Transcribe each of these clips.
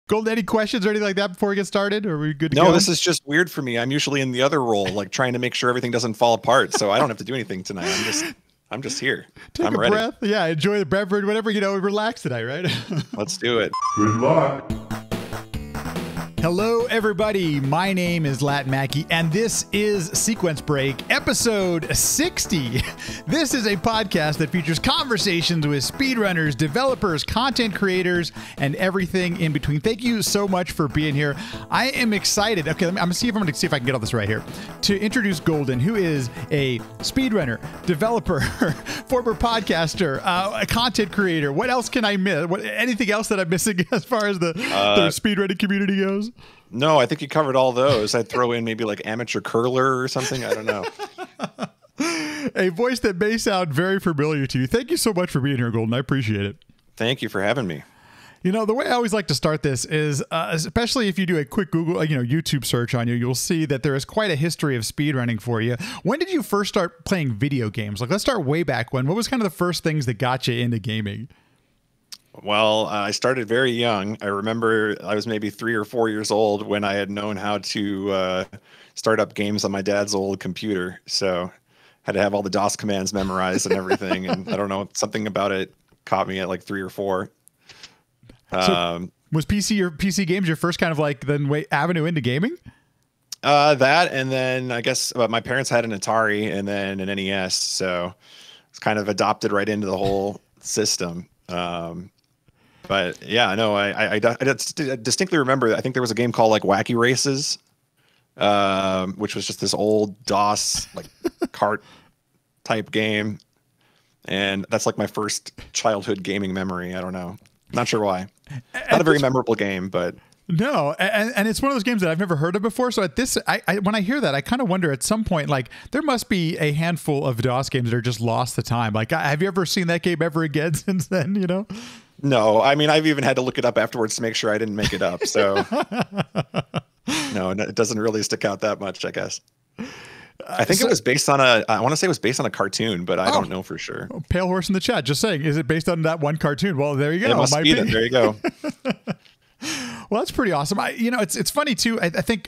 Golden, any questions or anything like that before we get started? Or are we good to go? No, this is just weird for me. I'm usually in the other role, like trying to make sure everything doesn't fall apart. So I don't have to do anything tonight. I'm just here. Take a ready. breath. Yeah, enjoy the beverage, whatever, relax tonight, right? Let's do it. Good luck. Hello, everybody. My name is Lat Mackey, and this is Sequence Break, episode 60. This is a podcast that features conversations with speedrunners, developers, content creators, and everything in between. Thank you so much for being here. I am excited. Okay, I'm going to see if I can get all this right here. To introduce Golden, who is a speedrunner, developer, former podcaster, a content creator. What else can I miss? Anything else that I'm missing as far as the speedrunning community goes? No, I think you covered all those. I'd throw in maybe like amateur curler or something. I don't know. A voice that may sound very familiar to you. Thank you so much for being here, Golden. I appreciate it. Thank you for having me. The way I always like to start this is, especially if you do a quick Google, YouTube search on you, you'll see that there is quite a history of speedrunning for you. When did you first start playing video games? Let's start way back when. What was kind of the first things that got you into gaming? Well, I started very young. I remember I was maybe 3 or 4 years old when I had known how to start up games on my dad's old computer. So had to have all the DOS commands memorized and everything. And I don't know, something about it caught me at like 3 or 4. So was PC games your first kind of avenue into gaming? That, and then I guess my parents had an Atari and then an NES. So it's kind of adopted right into the whole system. But yeah, no, I distinctly remember, I think there was a game called like Wacky Races, which was just this old DOS like kart type game. And that's like my first childhood gaming memory. I don't know. Not sure why. Not a very memorable game, but no, and it's one of those games that I've never heard of before. So at this, when I hear that, I kind of wonder at some point, like there must be a handful of DOS games that are just lost the time. Like, have you ever seen that game ever again since then? No, I mean, I've even had to look it up afterwards to make sure I didn't make it up. So no, it doesn't really stick out that much, I guess. I think it was based on I want to say it was based on a cartoon, but I don't know for sure. Pale Horse in the chat just saying, is it based on that one cartoon? Well, there you go. It must be. There you go. Well, that's pretty awesome. It's funny too. I think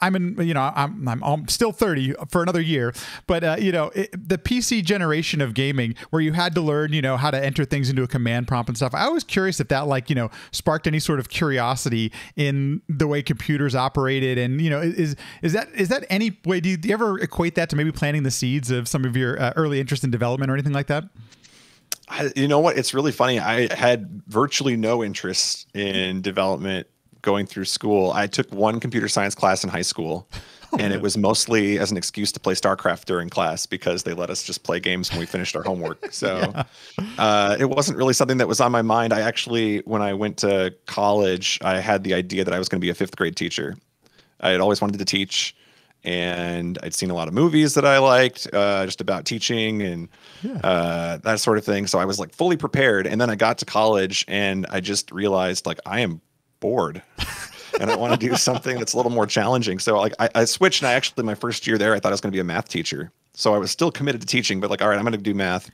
I'm still 30 for another year, but the PC generation of gaming where you had to learn, how to enter things into a command prompt and stuff. I was curious if that sparked any sort of curiosity in the way computers operated. And, is that any way, do you ever equate that to maybe planting the seeds of some of your early interest in development or anything like that? You know what? It's really funny. I had virtually no interest in development going through school. I took one computer science class in high school, and it was mostly as an excuse to play StarCraft during class because they let us just play games when we finished our homework. So it wasn't really something that was on my mind. I actually, when I went to college, I had the idea that I was going to be a 5th grade teacher. I had always wanted to teach. And I'd seen a lot of movies that I liked, just about teaching and that sort of thing. So I was like fully prepared. And then I got to college and I just realized like I am bored and I want to do something that's a little more challenging. So like I switched, and I actually, my first year there, I thought I was going to be a math teacher. So I was still committed to teaching, but like, all right, I'm going to do math.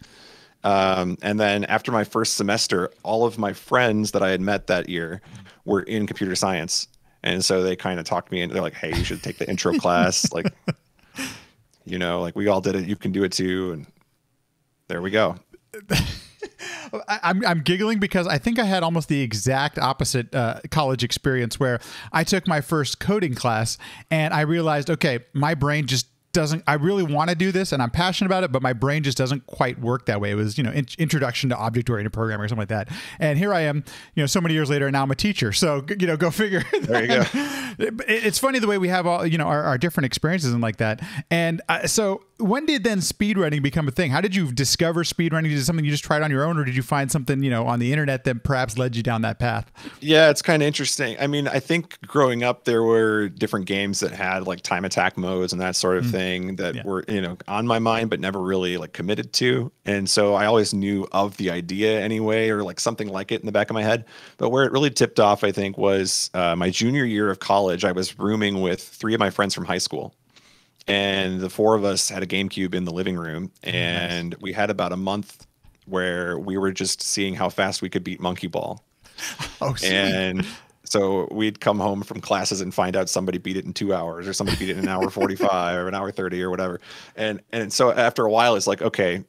And then after my first semester, all of my friends that I had met that year were in computer science. And so they kind of talked me into, they're like, hey, you should take the intro class. Like, like we all did it. You can do it too. And there we go. I'm giggling because I think I had almost the exact opposite college experience where I took my first coding class and I realized, okay, my brain just doesn't, I really want to do this and I'm passionate about it, but my brain just doesn't quite work that way. It was, introduction to object-oriented programming or something like that. And here I am, so many years later, and now I'm a teacher. So, go figure. There you go. It's funny the way we have all, our different experiences and like that. And so when did then speedrunning become a thing? How did you discover speedrunning? Is it something you just tried on your own, or did you find something, on the internet that perhaps led you down that path? Yeah, it's kind of interesting. I mean, I think growing up, there were different games that had like time attack modes and that sort of thing that were, on my mind, but never really like committed to. And so I always knew of the idea anyway, or like something like it in the back of my head. But where it really tipped off, I think, was my junior year of college. I was rooming with 3 of my friends from high school. And the 4 of us had a GameCube in the living room, and we had about a month where we were just seeing how fast we could beat Monkey Ball. Oh, sweet. And So we'd come home from classes and find out somebody beat it in 2 hours, or somebody beat it in an hour 45 or an hour 30 or whatever. And so after a while, it's like, okay,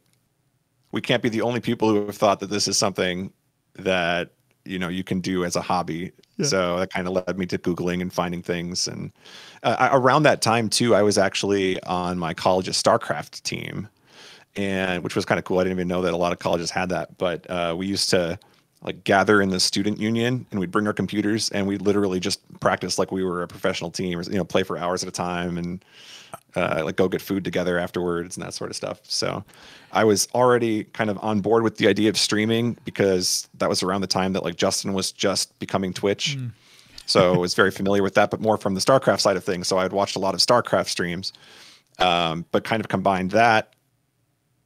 we can't be the only people who have thought that this is something that, you know, you can do as a hobby. Yeah. So that kind of led me to Googling and finding things. And around that time too, I was actually on my college's StarCraft team, and which was kind of cool. I didn't even know that a lot of colleges had that, but we used to like gather in the student union, and we'd bring our computers and we'd literally just practice like we were a professional team, or, you know, play for hours at a time, and like go get food together afterwards and that sort of stuff. So I was already kind of on board with the idea of streaming, because that was around the time that like Justin was just becoming Twitch. So I was very familiar with that, but more from the StarCraft side of things. So I'd watched a lot of StarCraft streams, but kind of combined that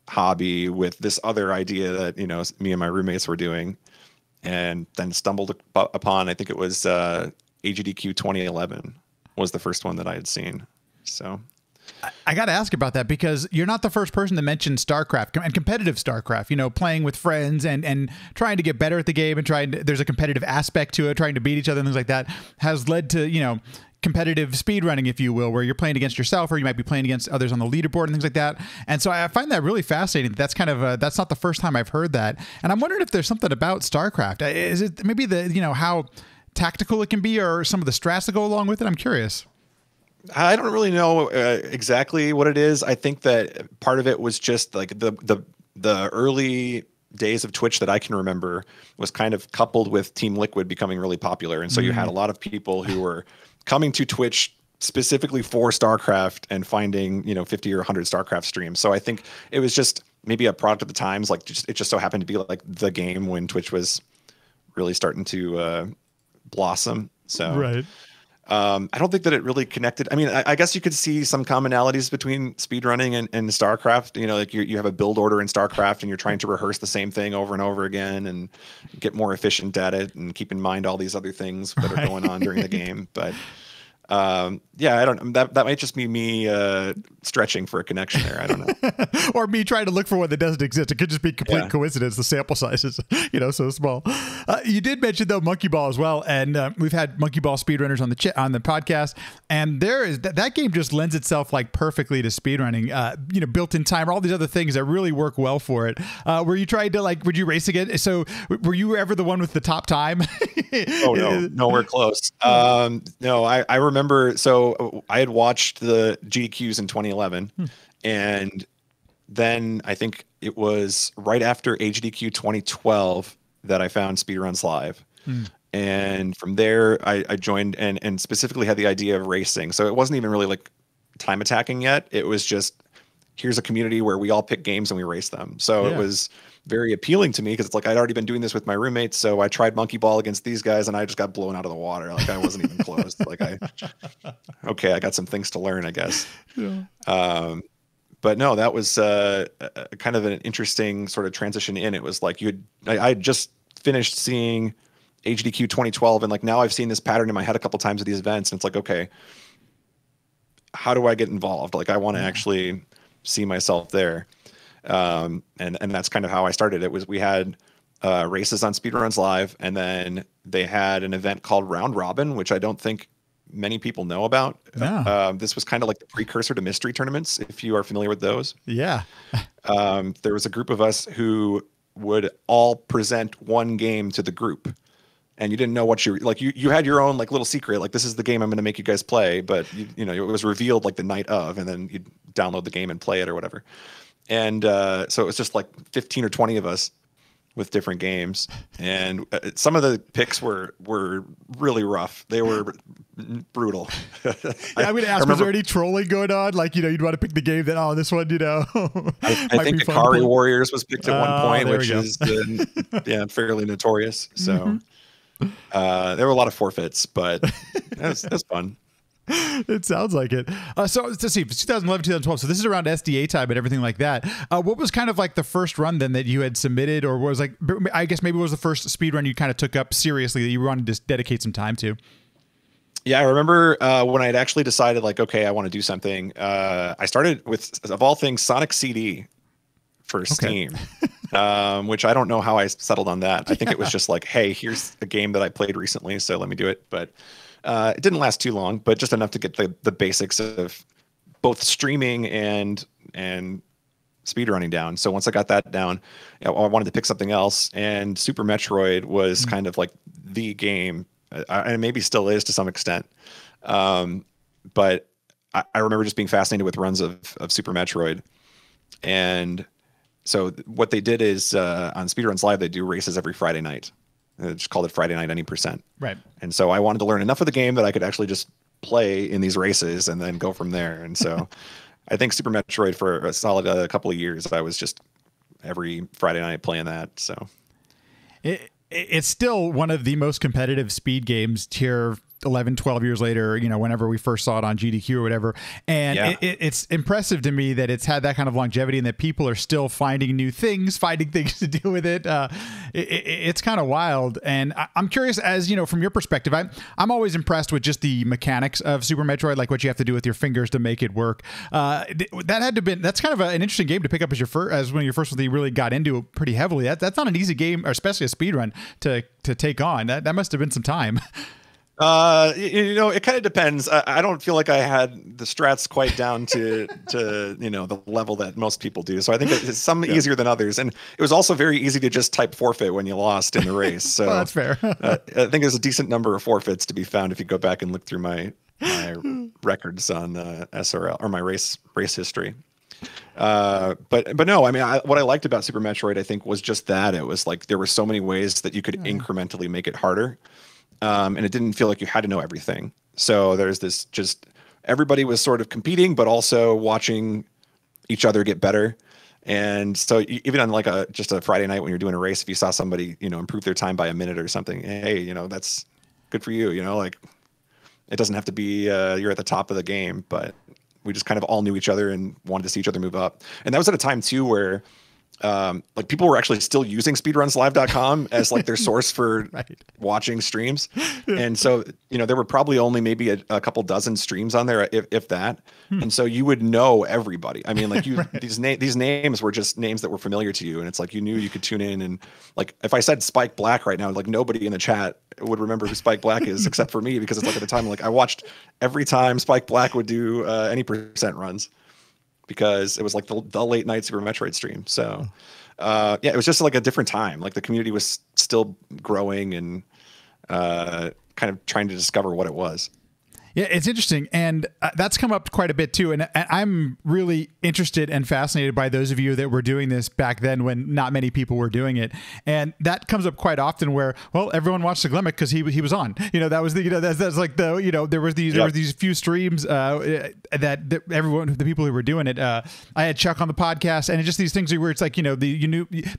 hobby with this other idea that, you know, me and my roommates were doing, and then stumbled upon, I think it was AGDQ 2011 was the first one that I had seen. So I got to ask about that, because you're not the first person to mention StarCraft and competitive StarCraft, you know, playing with friends and trying to get better at the game, and there's a competitive aspect to it, trying to beat each other and things like that, has led to, you know, competitive speedrunning, if you will, where you're playing against yourself, or you might be playing against others on the leaderboard and things like that. And so I find that really fascinating. That's kind of that's not the first time I've heard that. And I'm wondering if there's something about StarCraft. Is it maybe the, you know, how tactical it can be, or some of the strats that go along with it? I'm curious. I don't really know exactly what it is. I think that part of it was just like the early days of Twitch that I can remember was kind of coupled with Team Liquid becoming really popular. And so you had a lot of people who were coming to Twitch specifically for StarCraft and finding, you know, 50 or 100 StarCraft streams. So I think it was just maybe a product of the times. Like it just so happened to be like the game when Twitch was really starting to blossom. So right. I don't think that it really connected. I mean, I guess you could see some commonalities between speedrunning and StarCraft. You know, like you have a build order in StarCraft, and you're trying to rehearse the same thing over and over again and get more efficient at it, and keep in mind all these other things that are going on during the game. But yeah, I don't. That might just be me stretching for a connection there. I don't know, or me trying to look for one that doesn't exist. It could just be complete coincidence. The sample size is, you know, so small. You did mention though Monkey Ball as well, and we've had Monkey Ball speedrunners on the podcast, and there is that game just lends itself like perfectly to speedrunning. You know, built-in timer, all these other things that really work well for it. Were you trying to would you race again? So were you ever the one with the top time? Oh no, nowhere close. No, I remember. So I had watched the GDQs in 2011, and then I think it was right after HDQ 2012 that I found Speedruns Live. And from there I joined and specifically had the idea of racing. So it wasn't even really like time attacking yet. It was just, here's a community where we all pick games and we race them. So it was very appealing to me, because it's like I'd already been doing this with my roommates. So I tried Monkey Ball against these guys, and I just got blown out of the water. Like I wasn't even close. Like I got some things to learn, I guess. Yeah. But no, that was kind of an interesting sort of transition in. It was like I had just finished seeing HDQ 2012, and like now I've seen this pattern in my head a couple times at these events, and it's like, okay, how do I get involved? Like I want to actually see myself there. And that's kind of how I started. It was, we had races on Speedruns Live, and then they had an event called Round Robin, which I don't think many people know about. No. This was kind of like the precursor to mystery tournaments, if you are familiar with those. Yeah. There was a group of us who would all present one game to the group, and you didn't know what you had your own like little secret, like this is the game I'm going to make you guys play, but you know, it was revealed like the night of, and then you'd download the game and play it or whatever. And so it was just like 15 or 20 of us with different games. And some of the picks were really rough. They were brutal. Yeah, I'm going to ask, was there any trolling going on? Like, you know, you'd want to pick the game that, this one, you know. I think Akari Warriors was picked at one point, which is fairly notorious. So there were a lot of forfeits, but that's fun. It sounds like it. So let's see, 2011, 2012. So this is around SDA time and everything like that. What was kind of like the first run then that you had submitted, or was like, I guess maybe it was the first speed run you kind of took up seriously that you wanted to dedicate some time to? Yeah, I remember when I had actually decided like, okay, I want to do something. I started with, of all things, Sonic CD for Steam. which I don't know how I settled on that. I think it was just like, hey, here's a game that I played recently, so let me do it. But it didn't last too long, but just enough to get the basics of both streaming and speedrunning down. So once I got that down, I wanted to pick something else, and Super Metroid was kind of like the game, and maybe still is to some extent. But I remember just being fascinated with runs of Super Metroid. And so what they did is on Speedruns Live, they do races every Friday night. They just called it Friday Night Any Percent. Right. And so I wanted to learn enough of the game that I could actually just play in these races and then go from there. And so I think Super Metroid for a solid couple of years, I was just every Friday night playing that. So it's still one of the most competitive speed games here 11, 12 years later, you know, whenever we first saw it on GDQ or whatever. And it's impressive to me that it's had that kind of longevity and that people are still finding new things, finding things to do with it. It's kind of wild. And I'm curious, as you know, from your perspective, I'm always impressed with just the mechanics of Super Metroid, like what you have to do with your fingers to make it work. That's kind of an interesting game to pick up as one of your first ones that you really got into pretty heavily. That's not an easy game, or especially a speed run to take on. That must have been some time. You know, it kind of depends. I don't feel like I had the strats quite down to you know, the level that most people do. So I think it's some easier than others. And it was also very easy to just type forfeit when you lost in the race. So well, that's fair. I think there's a decent number of forfeits to be found if you go back and look through my records on SRL or my race history. But no, I mean, what I liked about Super Metroid, I think, was just that it was like there were so many ways that you could incrementally make it harder. And it didn't feel like you had to know everything. So there's this just everybody was sort of competing, but also watching each other get better. And so even on like just a Friday night when you're doing a race, if you saw somebody, you know, improve their time by a minute or something, hey, you know, that's good for you. You know, like it doesn't have to be you're at the top of the game, but we just kind of all knew each other and wanted to see each other move up. And that was at a time too where like people were actually still using speedrunslive.com as like their source for watching streams. And so, you know, there were probably only maybe a couple dozen streams on there, if that. And so you would know everybody. I mean, like these names were just names that were familiar to you. And it's like, you knew you could tune in. And like, if I said Spike Black right now, like nobody in the chat would remember who Spike Black is except for me, because it's like at the time, like I watched every time Spike Black would do any percent runs, because it was like the late night Super Metroid stream. So yeah, it was just like a different time. Like the community was still growing and kind of trying to discover what it was. Yeah, it's interesting. And that's come up quite a bit too. And I'm really interested and fascinated by those of you that were doing this back then when not many people were doing it. And that comes up quite often where, well, everyone watched the Glimic because he was on. You know, that was the, you know, that's like the, you know, there was these few streams that everyone, the people who were doing it, I had Chuck on the podcast, and it's just these things where it's like, you know,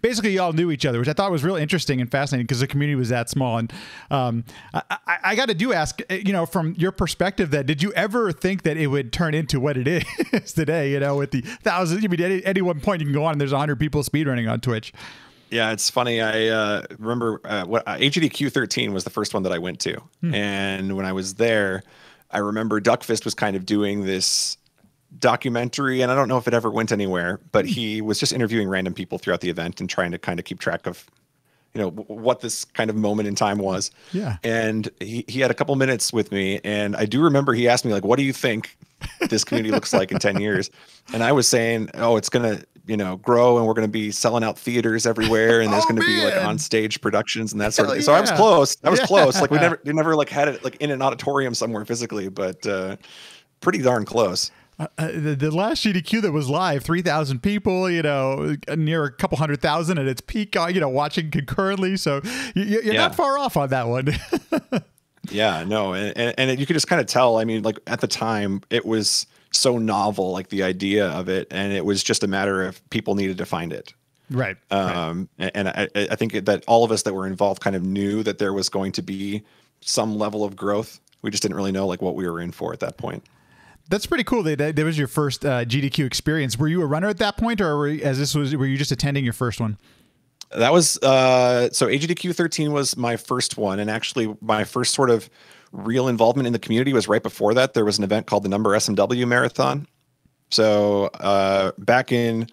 basically you all knew each other, which I thought was really interesting and fascinating because the community was that small. And I got to ask, you know, from your perspective, that did you ever think that it would turn into what it is today, you know, with the thousands? I mean, at any one point you can go on and there's 100 people speedrunning on Twitch. Yeah, it's funny. I remember what GDQ 13 was the first one that I went to. And when I was there, I remember Duckfist was kind of doing this documentary, and I don't know if it ever went anywhere, but he was just interviewing random people throughout the event and trying to kind of keep track of, you know, what this kind of moment in time was. Yeah. And he had a couple minutes with me, and I do remember he asked me, like, what do you think this community looks like in 10 years? And I was saying, oh, it's going to, you know, grow, and we're going to be selling out theaters everywhere, and there's going to be like on stage productions and that sort of thing. So I was close. Like we never like had it like in an auditorium somewhere physically, but pretty darn close. The last GDQ that was live, 3,000 people, you know, near a couple 100,000 at its peak, you know, watching concurrently. So you're not far off on that one. Yeah, no. And you could just kind of tell, I mean, like at the time it was so novel, like the idea of it. And it was just a matter of people needed to find it. Right. And I think that all of us that were involved kind of knew that there was going to be some level of growth. We just didn't really know like what we were in for at that point. That's pretty cool. That was your first GDQ experience. Were you a runner at that point, or were you just attending your first one? That was so AGDQ 13 was my first one, and actually my first sort of real involvement in the community was right before that. There was an event called the Number SMW Marathon. So back in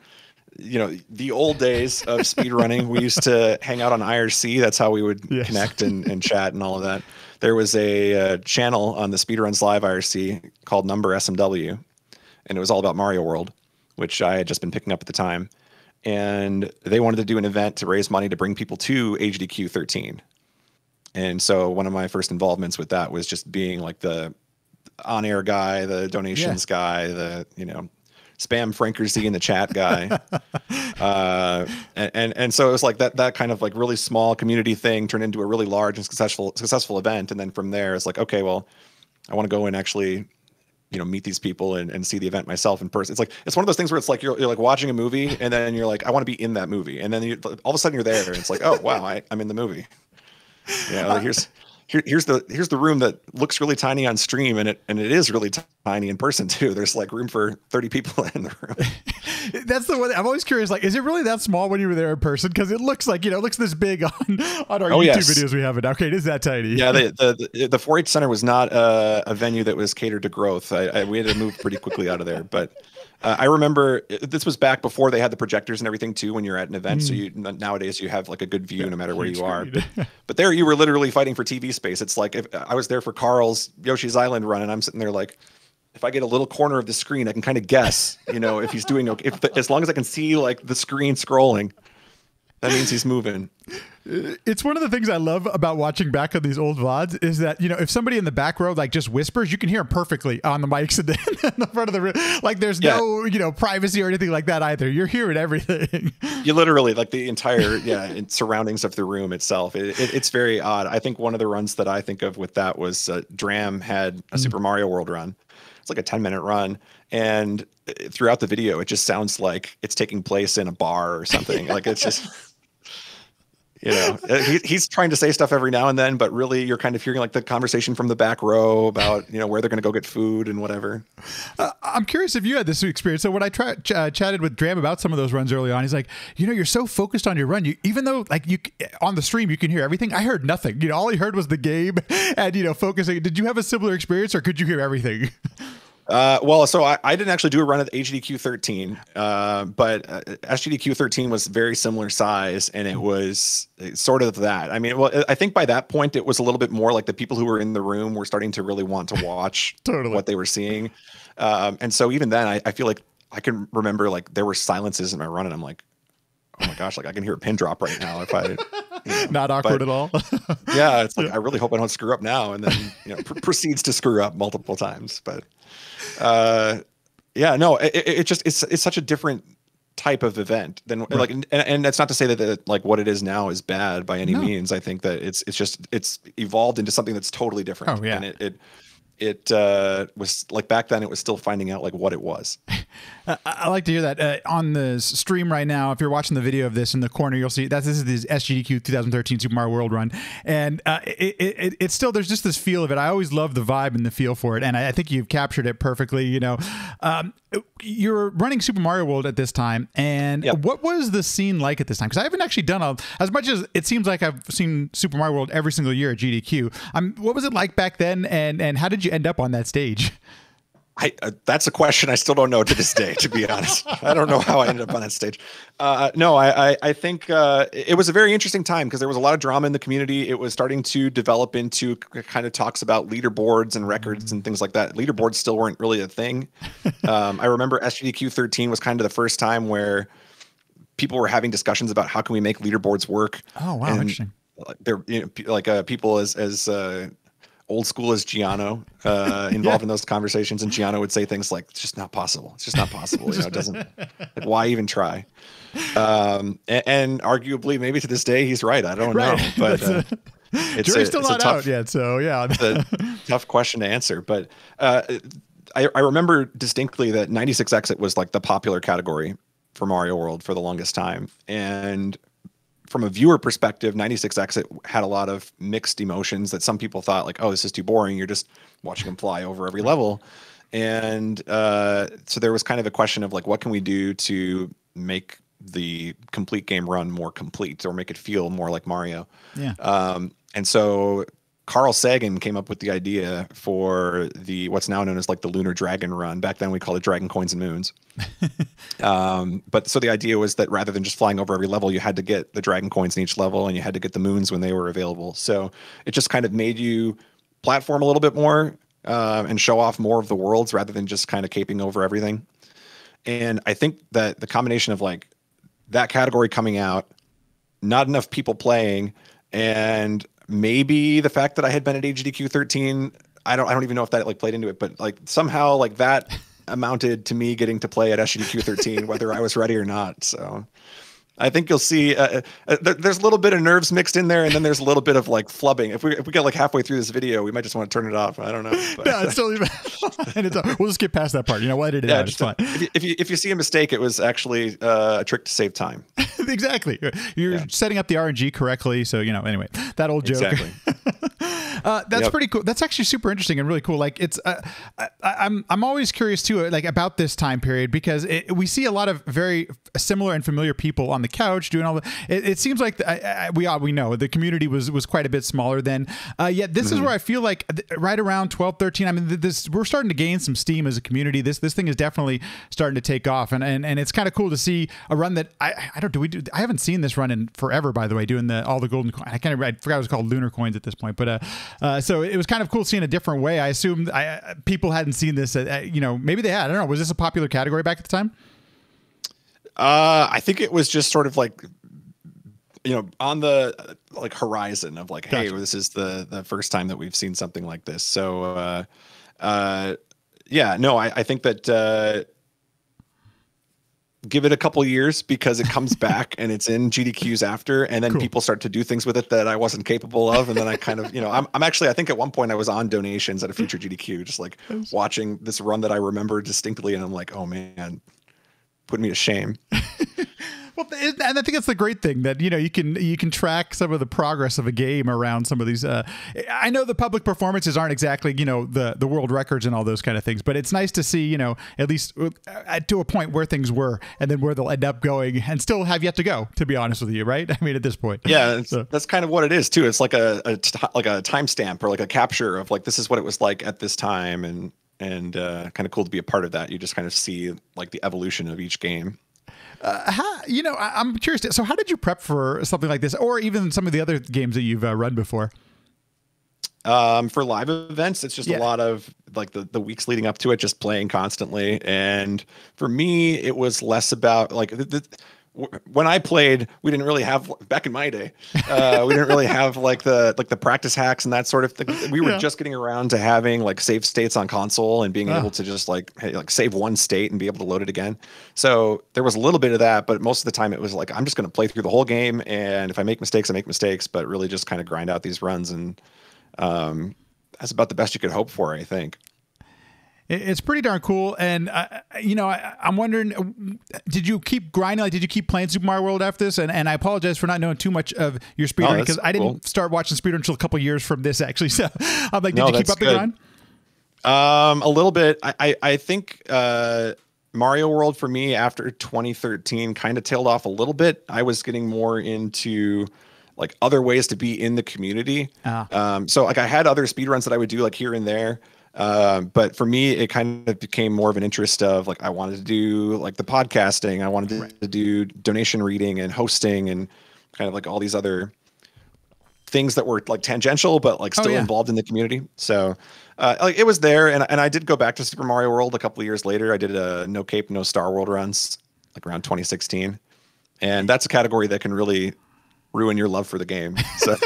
you know, the old days of speedrunning, we used to hang out on IRC. That's how we would connect and chat and all of that. There was a channel on the Speedruns Live IRC called Number SMW, and it was all about Mario World, which I had just been picking up at the time. And they wanted to do an event to raise money to bring people to HDQ 13. And so one of my first involvements with that was just being like the on-air guy, the donations guy, the, you know, spam Franker Z in the chat guy. And so it was like that kind of like really small community thing turned into a really large and successful event. And then from there it's like, okay, well, I want to go and actually, you know, meet these people and see the event myself in person. It's one of those things where it's like, you're like watching a movie and then you're like, I want to be in that movie. And then all of a sudden you're there and it's like, oh wow, I'm in the movie. Yeah. Like here's the room that looks really tiny on stream, and it is really tiny in person too. There's like room for 30 people in the room. That's the one I'm always curious. Like, is it really that small when you were there in person? Because it looks like, you know, it looks this big on our YouTube videos we have it. Okay, it is that tiny. Yeah, the 4-H Center was not a venue that was catered to growth. We had to move pretty quickly out of there, but. I remember this was back before they had the projectors and everything too, when you're at an event. So nowadays you have like a good view no matter where you are. But there you were literally fighting for TV space. It's like if I was there for Carl's Yoshi's Island run, and I'm sitting there like, if I get a little corner of the screen, I can kind of guess, you know, if he's doing okay. As long as I can see like the screen scrolling, that means he's moving. It's one of the things I love about watching back on these old VODs is that, you know, if somebody in the back row like just whispers, you can hear them perfectly on the mics in the front of the room. Like there's no, you know, privacy or anything like that either. You're hearing everything. You literally like the entire surroundings of the room itself. It's very odd. I think one of the runs that I think of with that was Dram had a Super Mario World run. It's like a 10-minute run, and throughout the video, it just sounds like it's taking place in a bar or something. Like it's just. You know, he's trying to say stuff every now and then, but really you're kind of hearing like the conversation from the back row about, you know, where they're going to go get food and whatever. I'm curious if you had this experience. So when I chatted with Dram about some of those runs early on, he's like, you know, you're so focused on your run. Even though like you on the stream, you can hear everything. I heard nothing. You know, all he heard was the game and, you know, focusing. Did you have a similar experience or could you hear everything? Well, so I didn't actually do a run at HDQ 13, but SGDQ 13 was very similar size, and it was sort of that. I mean, well, I think by that point it was a little bit more like the people who were in the room were starting to really want to watch what they were seeing. And so even then, I feel like I can remember like there were silences in my run, and I'm like, oh my gosh, like I can hear a pin drop right now if I. You know, not awkward at all. Yeah, it's like I really hope I don't screw up now, and then you know proceeds to screw up multiple times, but. Yeah, no, it's such a different type of event than like, and that's not to say that like what it is now is bad by any means. I think that it's evolved into something that's totally different. Oh yeah. And it was like back then it was still finding out like what it was. I like to hear that on the stream right now. If you're watching the video of this in the corner, you'll see this is the SGDQ 2013 Super Mario World run, and it's still there's just this feel of it. I always love the vibe and the feel for it, and I think you've captured it perfectly. You know, you're running Super Mario World at this time, and what was the scene like at this time? Because I haven't actually done as much as it seems like I've seen Super Mario World every single year at GDQ. What was it like back then, and how did you end up on that stage? That's a question I still don't know to this day, to be honest. I don't know how I ended up on that stage. No, I think it was a very interesting time because there was a lot of drama in the community. It was starting to develop into kind of talks about leaderboards and records and things like that. Leaderboards still weren't really a thing. I remember SGDQ 13 was kind of the first time where people were having discussions about how can we make leaderboards work. Oh, wow, and interesting. There, you know, like people as old school as Giano involved in those conversations, and Giano would say things like, it's just not possible. It's just not possible. You know, it doesn't, like, why even try? And arguably maybe to this day, he's right. I don't know, but jury's still not out yet. So yeah, it's a tough question to answer, but I remember distinctly that 96 exit was like the popular category for Mario World for the longest time. And from a viewer perspective, 96 exit had a lot of mixed emotions that some people thought like, oh, this is too boring. You're just watching them fly over every level. And so there was kind of a question of like, what can we do to make the complete game run more complete or make it feel more like Mario? Yeah. And so Carl Sagan came up with the idea for what's now known as like the Lunar Dragon Run. Back then we called it Dragon Coins and Moons. But so the idea was that rather than just flying over every level, you had to get the Dragon Coins in each level, and you had to get the moons when they were available. So it just kind of made you platform a little bit more and show off more of the worlds rather than just kind of caping over everything. And I think that the combination of like that category coming out, not enough people playing, and maybe the fact that I had been at GDQ 13, I don't even know if that like played into it, but like somehow like that amounted to me getting to play at GDQ 13, whether I was ready or not. So I think you'll see there's a little bit of nerves mixed in there, and then there's a little bit of like flubbing. If we get like halfway through this video, we might just want to turn it off. I don't know. But. No, it's totally and we'll just get past that part. You know, we'll edit it out. It's fine. If you see a mistake, it was actually a trick to save time. Exactly. You're setting up the RNG correctly. So, you know, anyway, that old joke. Exactly. That's pretty cool. That's actually super interesting and really cool. Like it's, I'm always curious too, like about this time period, because we see a lot of very similar and familiar people on the couch doing all the, it seems like we know the community was quite a bit smaller then. Yet this is where I feel like right around 12, 13, I mean, we're starting to gain some steam as a community. This thing is definitely starting to take off, and it's kind of cool to see a run that I haven't seen this run in forever, by the way, doing all the golden coins. I forgot it was called lunar coins at this point, but so it was kind of cool seeing a different way. I assumed people hadn't seen this, you know, maybe they had. I don't know. Was this a popular category back at the time? I think it was just sort of like, you know, on the like horizon of like, hey, this is the first time that we've seen something like this. So, yeah, no, I think that give it a couple years, because it comes back and it's in GDQs after, and then people start to do things with it that I wasn't capable of. And then I kind of, you know, I'm actually, I think at one point I was on donations at a future GDQ, just like watching this run that I remember distinctly. And I'm like, oh man, put me to shame. Well, and I think that's the great thing that, you know, you can track some of the progress of a game around some of these. I know the public performances aren't exactly, you know, the world records and all those kind of things, but it's nice to see, you know, at least to a point where things were, and then where they'll end up going, and still have yet to go, to be honest with you, right? I mean, at this point. Yeah, that's kind of what it is too. It's like a timestamp or like a capture of like, this is what it was like at this time, and kind of cool to be a part of that. You just kind of see like the evolution of each game. You know, I'm curious. So how did you prep for something like this, or even some of the other games that you've run before? For live events, it's just a lot of like the weeks leading up to it, just playing constantly. And for me, it was less about like when I played, we didn't really have, back in my day, we didn't really have like the practice hacks and that sort of thing. We were just getting around to having like save states on console and being able to just like save one state and be able to load it again. So there was a little bit of that, but most of the time it was like, I'm just going to play through the whole game, and if I make mistakes, I make mistakes, but really just kind of grind out these runs. And that's about the best you could hope for, I think. It's pretty darn cool. And, you know, I'm wondering, did you keep grinding? Like, did you keep playing Super Mario World after this? And I apologize for not knowing too much of your speedrunning, because I didn't start watching speedrun until a couple years from this, actually. So I'm like, did you keep up the grind? A little bit. I think Mario World for me after 2013 kind of tailed off a little bit. I was getting more into like other ways to be in the community. So like I had other speedruns that I would do like here and there. But for me, it kind of became more of an interest of like, I wanted to do like the podcasting. I wanted to do donation reading and hosting and kind of like all these other things that were like tangential, but like still involved in the community. So, like it was there. And I did go back to Super Mario World a couple of years later. I did a No Cape, No Star World runs like around 2016. And that's a category that can really ruin your love for the game. So,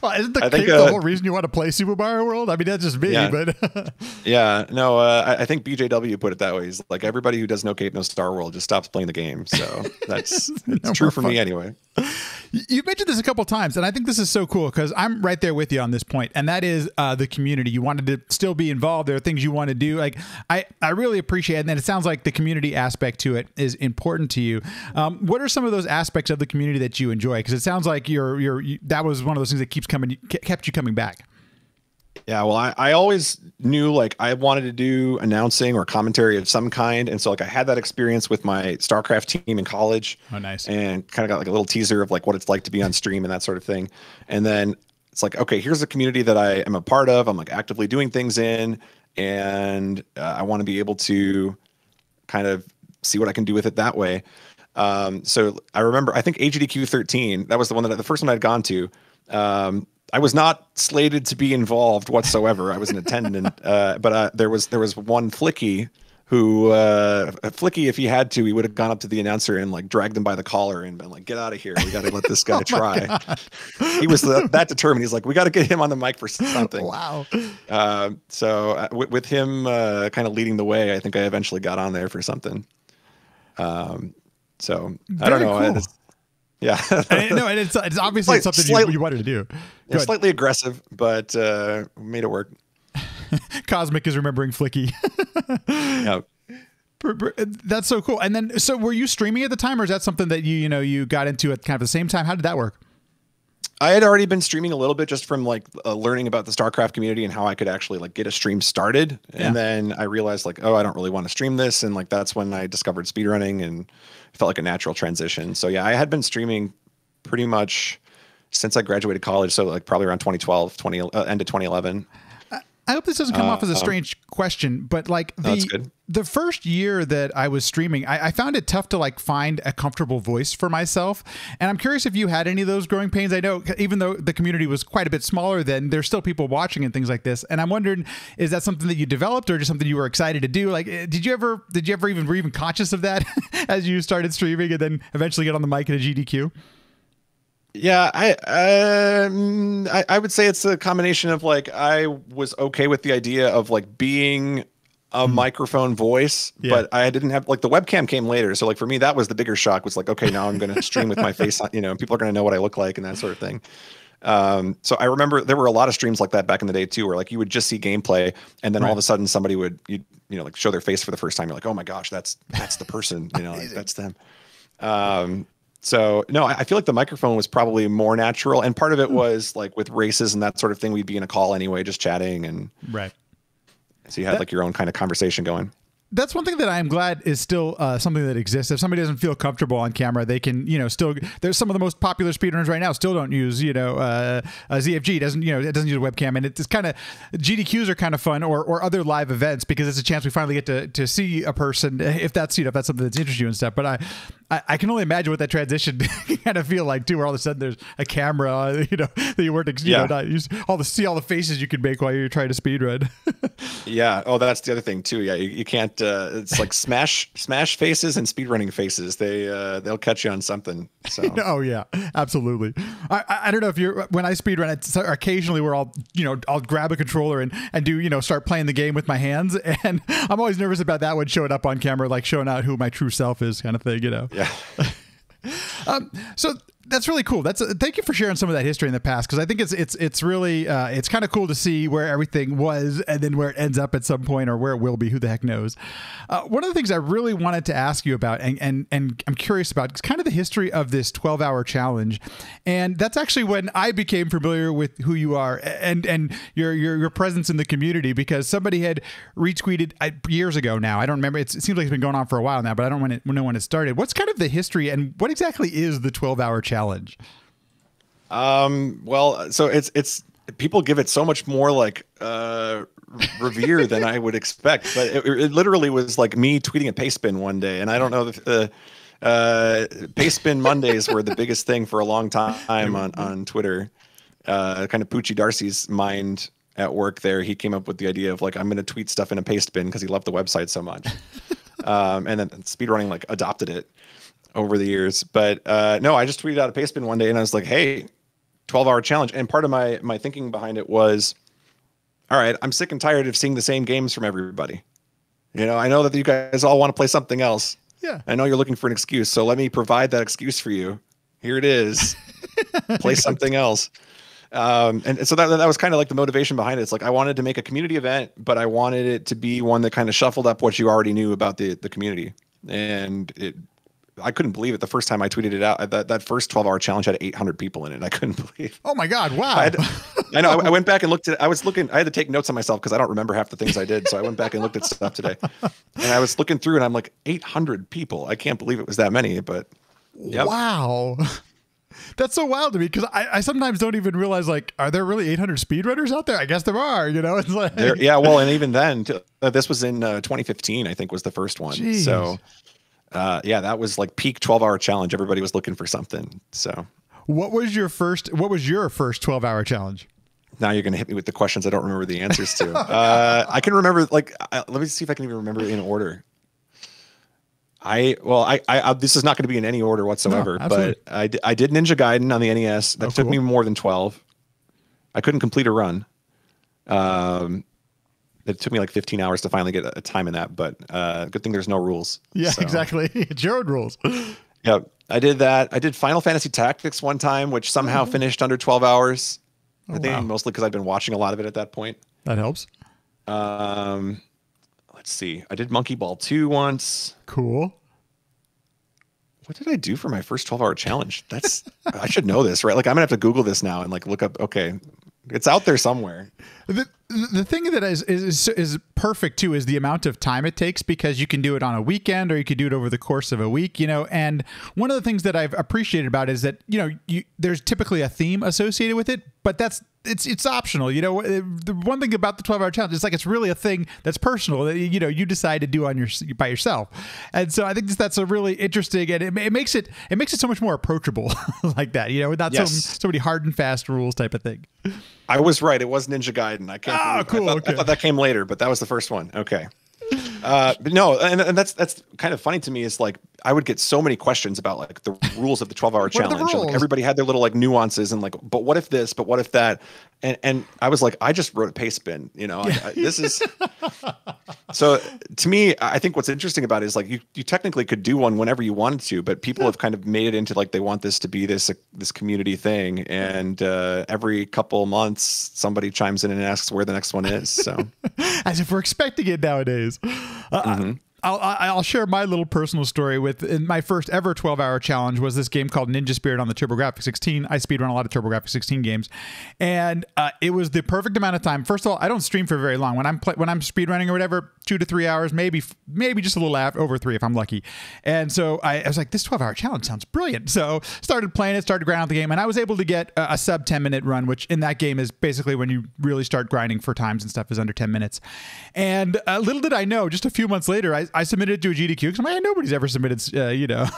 well, isn't the cape the whole reason you want to play Super Mario World? I mean, that's just me, but yeah, no, I think BJW put it that way. He's like, everybody who does No Cape, No Star World just stops playing the game. So it's true for me anyway. You've mentioned this a couple of times, and I think this is so cool because I'm right there with you on this point, and that is the community. You wanted to still be involved. There are things you want to do. Like I really appreciate it, and then it sounds like the community aspect to it is important to you. What are some of those aspects of the community that you enjoy? Because it sounds like that was one of those things that kept you coming back. Yeah, well, I always knew like I wanted to do announcing or commentary of some kind. And so like I had that experience with my StarCraft team in college. Oh, nice. And kind of got like a little teaser of like what it's like to be on stream and that sort of thing. And then it's like, okay, here's a community that I am a part of. I'm like actively doing things in, and I want to be able to kind of see what I can do with it that way. So I remember, I think AGDQ 13, that was the one that the first one I'd gone to. I was not slated to be involved whatsoever. I was an attendant, but there was one Flicky who, Flicky, if he had to, he would have gone up to the announcer and like dragged him by the collar and been like, "Get out of here! We got to let this guy try." He was that determined. He's like, "We got to get him on the mic for something." Wow. So with him kind of leading the way, I think I eventually got on there for something. So I don't know. Cool. Yeah. No, and it's obviously something you wanted to do. Yeah, slightly aggressive, but made it work. Cosmic is remembering Flicky. Yeah. That's so cool. And then, so were you streaming at the time, or is that something that you got into at kind of the same time? How did that work? I had already been streaming a little bit just from like learning about the StarCraft community and how I could actually like get a stream started. Yeah. And then I realized like, oh, I don't really want to stream this. And like, that's when I discovered speedrunning and it felt like a natural transition. So yeah, I had been streaming pretty much since I graduated college. So like probably around 2012, end of 2011. I hope this doesn't come off as a strange question, but like the first year that I was streaming, I found it tough to like find a comfortable voice for myself. And I'm curious if you had any of those growing pains. I know even though the community was quite a bit smaller then, there's still people watching and things like this. And I'm wondering, is that something that you developed or just something you were excited to do? Like, did you ever were even conscious of that as you started streaming and then eventually get on the mic at a GDQ? Yeah, I would say it's a combination of like I was okay with the idea of like being a microphone voice, but I didn't have like the webcam came later. So like for me, that was the bigger shock. Was like, okay, now I'm going to stream with my face on, and people are going to know what I look like and that sort of thing. So I remember there were a lot of streams like that back in the day too, where like you would just see gameplay and then all of a sudden somebody would like show their face for the first time. You're like, oh my gosh, that's the person, like, that's them. So no, I feel like the microphone was probably more natural, and part of it was like with races and that sort of thing. We'd be in a call anyway, just chatting, and so you had like your own kind of conversation going. That's one thing that I'm glad is still something that exists. If somebody doesn't feel comfortable on camera, they can, still. There's some of the most popular speedrunners right now still don't use, ZFG. It doesn't use a webcam, and it's kind of GDQs are kind of fun, or other live events because it's a chance we finally get to see a person if that's that's something that's interests you and stuff. But I can only imagine what that transition kind of feel like too, where all of a sudden there's a camera, that you weren't, not see all the faces you could make while you're trying to speedrun. Yeah. Oh, that's the other thing too. Yeah, you can't. It's like smash faces and speedrunning faces. They'll catch you on something. So. Oh yeah, absolutely. I don't know if when I speedrun, it's occasionally where I'll grab a controller and do start playing the game with my hands, and I'm always nervous about that one showing up on camera, like showing out who my true self is, kind of thing. Yeah. So that's really cool. Thank you for sharing some of that history in the past, because I think it's really it's kind of cool to see where everything was and then where it ends up at some point, or where it will be. Who the heck knows? One of the things I really wanted to ask you about, and I'm curious about, is kind of the history of this 12-hour challenge, and that's actually when I became familiar with who you are and your presence in the community, because somebody had retweeted years ago now. I don't remember. It seems like it's been going on for a while now, but I don't know when it started. What's kind of the history, and what exactly is the 12-hour challenge? Well, so it's people give it so much more like revere than I would expect, but it literally was like me tweeting a Pastebin one day, and I don't know if Pastebin Mondays were the biggest thing for a long time on Twitter. Kind of Poochie Darcy's mind at work there. He came up with the idea of like, I'm going to tweet stuff in a Pastebin because he loved the website so much. And then speedrunning like adopted it over the years. But no, I just tweeted out a Pastebin one day and I was like, hey, 12-hour challenge. And part of my thinking behind it was, all right, I'm sick and tired of seeing the same games from everybody. I know that you guys all want to play something else. Yeah. I know you're looking for an excuse. So let me provide that excuse for you. Here it is. Play something else. And so that was kind of like the motivation behind it. It's like, I wanted to make a community event, but I wanted it to be one that kind of shuffled up what you already knew about the community. And I couldn't believe it the first time I tweeted it out. That first 12-hour challenge had 800 people in it. I couldn't believe. Oh my God! Wow. I know. I went back and looked at it. I had to take notes on myself because I don't remember half the things I did. So I went back and looked at stuff today, and I was looking through, and I'm like, 800 people. I can't believe it was that many. But yep. Wow. That's so wild to me because I sometimes don't even realize, like, are there really 800 speedrunners out there? I guess there are, you know? It's like, yeah, well, and even then, this was in 2015, I think was the first one. Jeez. So, yeah, that was like peak 12-hour challenge. Everybody was looking for something. So what was your first 12-hour challenge? Now you're going to hit me with the questions I don't remember the answers to. I can remember, like, let me see if I can even remember in order. This is not going to be in any order whatsoever, but I did Ninja Gaiden on the NES. That took me more than 12. I couldn't complete a run. It took me like 15 hours to finally get a time in that, but good thing there's no rules. Yeah, so. Exactly. It's your own rules. Yeah, I did that. I did Final Fantasy Tactics one time, which somehow finished under 12 hours. I think mostly because I've been watching a lot of it at that point. That helps. Let's see. I did Monkey Ball 2 once. Cool. What did I do for my first 12-hour challenge? That's I should know this, right? Like, I'm gonna have to Google this now and like look up. Okay, it's out there somewhere. The thing that is perfect too is the amount of time it takes, because you can do it on a weekend or you could do it over the course of a week, you know. And one of the things that I've appreciated about it is that, you know, there's typically a theme associated with it, but it's optional. You know, the one thing about the 12-hour challenge is like it's really a thing that's personal that, you know, you decide to do by yourself. And so I think that's a really interesting, and it makes it so much more approachable like that, you know, without so many hard and fast rules type of thing. I was right. It was Ninja Gaiden. I thought that came later, but that was the first one. Okay. But no, and that's kind of funny to me, is like I would get so many questions about like the rules of the 12-hour challenge. Like everybody had their little like nuances and like, but what if this, but what if that? And I was like, I just wrote a paste bin, you know. This is so to me, I think what's interesting about it is like you technically could do one whenever you wanted to, but people have kind of made it into like they want this to be this community thing, and every couple months somebody chimes in and asks where the next one is. So as if we're expecting it nowadays. I'll share my little personal story in my first ever 12-hour challenge was this game called Ninja Spirit on the TurboGrafx 16. I speedrun a lot of TurboGrafx 16 games, and it was the perfect amount of time. First of all, I don't stream for very long. When I'm speedrunning or whatever, 2 to 3 hours, maybe just a little over 3 if I'm lucky. And so I was like, this 12-hour challenge sounds brilliant. So started playing it, started grinding out the game, and I was able to get a sub 10-minute run, which in that game is basically when you really start grinding for times and stuff is under 10 minutes. And little did I know, just a few months later, I submitted it to a GDQ because I'm like, nobody's ever submitted, Ninja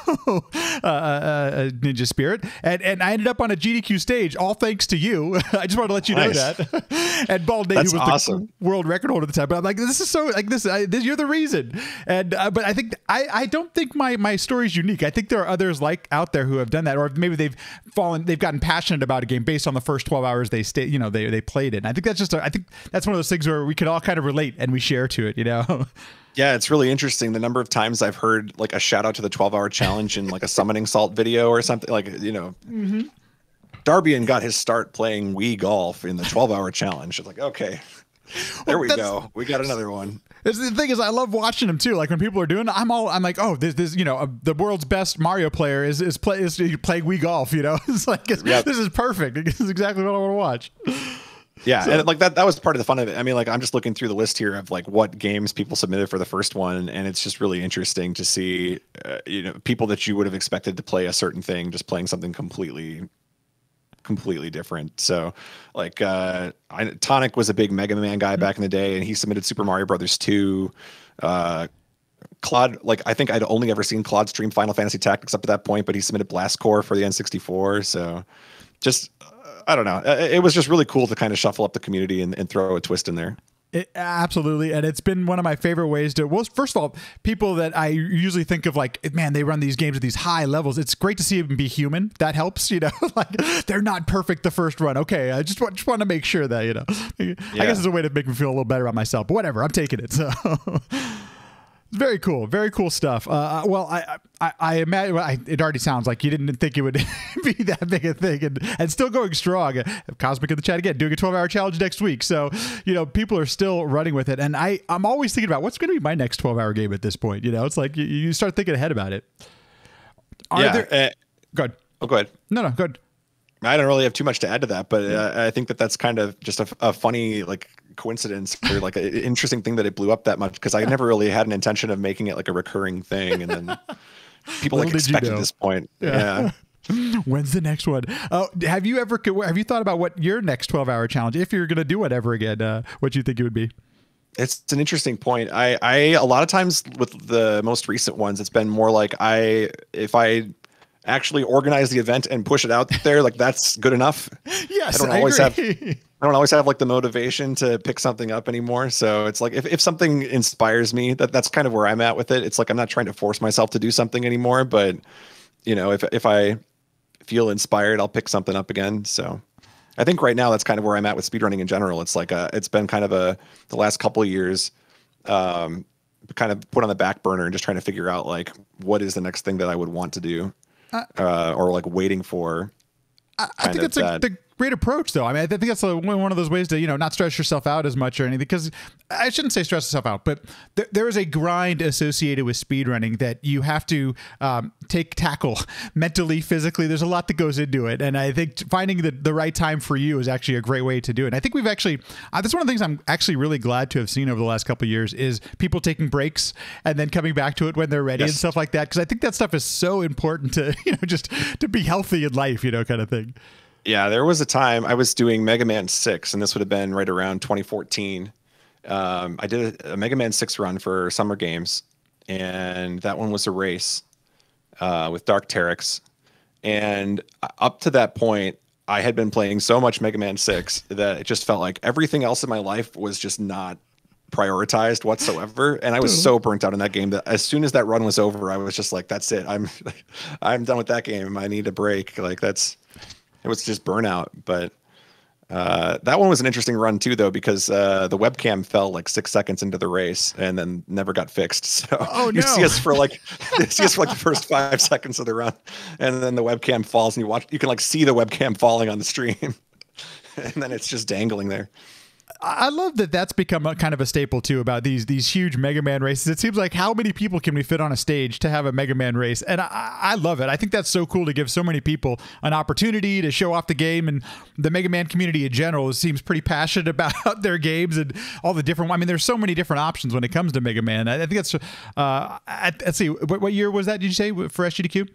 Spirit, and I ended up on a GDQ stage, all thanks to you. I just wanted to let you know that. And Bald Nate, who was the world record holder at the time, but I'm like, this is so like this. You're the reason. And but I think I don't think my story is unique. I think there are others like out there who have done that, or maybe they've gotten passionate about a game based on the first 12 hours they played it. And I think I think that's one of those things where we can all kind of relate and we share to it, you know. Yeah, it's really interesting the number of times I've heard like a shout out to the 12-hour challenge in like a Summoning Salt video or something, like, you know. Darbian got his start playing Wii Golf in the 12-hour challenge. It's like, okay, there we go. We got another one. The thing is, I love watching them too. Like when people are doing it, I'm like, oh, this you know, the world's best Mario player is playing Wii Golf. You know, it's like this is perfect. This is exactly what I want to watch. Yeah, and like that was part of the fun of it. I mean, like I'm just looking through the list here of like what games people submitted for the first one, and it's just really interesting to see, you know, people that you would have expected to play a certain thing just playing something completely different. So like Tonic was a big Mega Man guy back in the day, and he submitted Super Mario Brothers 2. Claude, like I think I'd only ever seen Claude stream Final Fantasy Tactics up to that point, but he submitted Blast Corps for the N64. So just I don't know. It was just really cool to kind of shuffle up the community and throw a twist in there. Absolutely. And it's been one of my favorite ways to, well, first of all, people that I usually think of like, man, they run these games at these high levels. It's great to see them be human. That helps, you know, like they're not perfect the first run. Okay. I just want to make sure that, you know, I guess it's a way to make me feel a little better about myself, but whatever, I'm taking it. So very cool stuff. Well, I imagine it already sounds like you didn't think it would be that big a thing, and still going strong. Cosmic in the chat again, doing a 12-hour challenge next week. So, you know, people are still running with it, and I'm always thinking about what's going to be my next 12-hour game at this point. You know, it's like you start thinking ahead about it. Go ahead. Oh, go ahead. No, go ahead. I don't really have too much to add to that, but I think that's kind of just a funny like coincidence, or like an interesting thing that it blew up that much, because I never really had an intention of making it like a recurring thing, and then people like expected this point. Yeah. When's the next one? Have you thought about what your next 12-hour challenge, if you're going to do whatever again, what you think it would be? It's an interesting point. I a lot of times with the most recent ones, it's been more like if I actually organize the event and push it out there, like that's good enough. Yes, I don't always have like the motivation to pick something up anymore. So it's like if something inspires me, that's kind of where I'm at with it. It's like I'm not trying to force myself to do something anymore, but if I feel inspired, I'll pick something up again. So I think right now that's kind of where I'm at with speedrunning in general. It's like it's been kind of the last couple of years kind of put on the back burner and just trying to figure out like what is the next thing that I would want to do or like waiting for. I think it's the great approach, though. I mean, I think that's one of those ways to, not stress yourself out as much or anything, because I shouldn't say stress yourself out, but there is a grind associated with speedrunning that you have to tackle mentally, physically. There's a lot that goes into it. And I think finding the right time for you is actually a great way to do it. And I think we've actually, that's one of the things I'm actually really glad to have seen over the last couple of years is people taking breaks and then coming back to it when they're ready and stuff like that. Because I think that stuff is so important to, just to be healthy in life, kind of thing. Yeah, there was a time I was doing Mega Man 6, and this would have been right around 2014. I did a Mega Man 6 run for Summer Games, and that one was a race with Dark Terex. And up to that point, I had been playing so much Mega Man 6 that it just felt like everything else in my life was just not prioritized whatsoever. And I was so burnt out in that game that as soon as that run was over, I was just like, that's it. I'm done with that game. I need a break. It was just burnout. But that one was an interesting run too, though, because the webcam fell like 6 seconds into the race and then never got fixed. So you see us for like the first 5 seconds of the run, and then the webcam falls, and you can like see the webcam falling on the stream, and then it's just dangling there. I love that that's become a kind of a staple too about these huge Mega Man races. It seems like how many people can we fit on a stage to have a Mega Man race? And I love it. I think that's so cool to give so many people an opportunity to show off the game, and the Mega Man community in general seems pretty passionate about their games and all the different, I mean, there's so many different options when it comes to Mega Man. I think that's, let's see, what year was that, did you say, for SGDQ?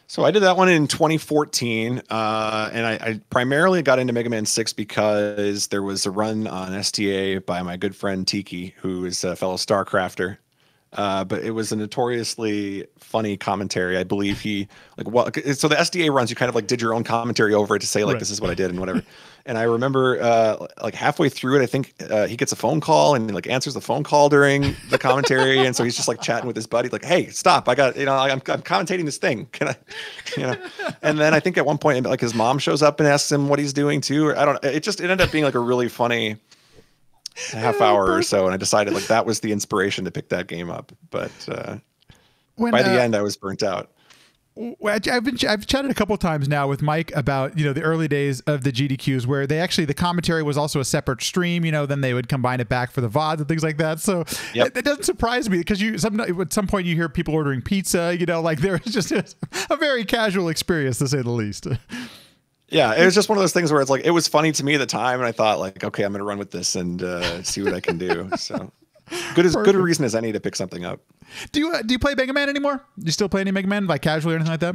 So I did that one in 2014, and I primarily got into Mega Man 6 because there was a run on STA by my good friend Tiki, who is a fellow StarCrafter. But it was a notoriously funny commentary. I believe so the SDA runs, you kind of like did your own commentary over it to say like, This is what I did and whatever. And I remember like halfway through it, I think he gets a phone call and like answers the phone call during the commentary. And so he's just like chatting with his buddy, like, hey, stop. I'm commentating this thing. Can I, and then I think at one point like his mom shows up and asks him what he's doing too. Or it ended up being like a really funny half hour or so, and I decided like that was the inspiration to pick that game up. But by the end, I was burnt out. I've chatted a couple of times now with Mike about the early days of the GDQs where the commentary was also a separate stream. Then they would combine it back for the VODs and things like that. So it doesn't surprise me because at some point you hear people ordering pizza. Like there was just a very casual experience to say the least. Yeah, it was just one of those things where it's like, it was funny to me at the time, and I thought like, okay, I'm going to run with this and see what I can do. So good a reason as any to pick something up. Do you play Mega Man anymore? Do you still play any Mega Man, like casually or anything like that?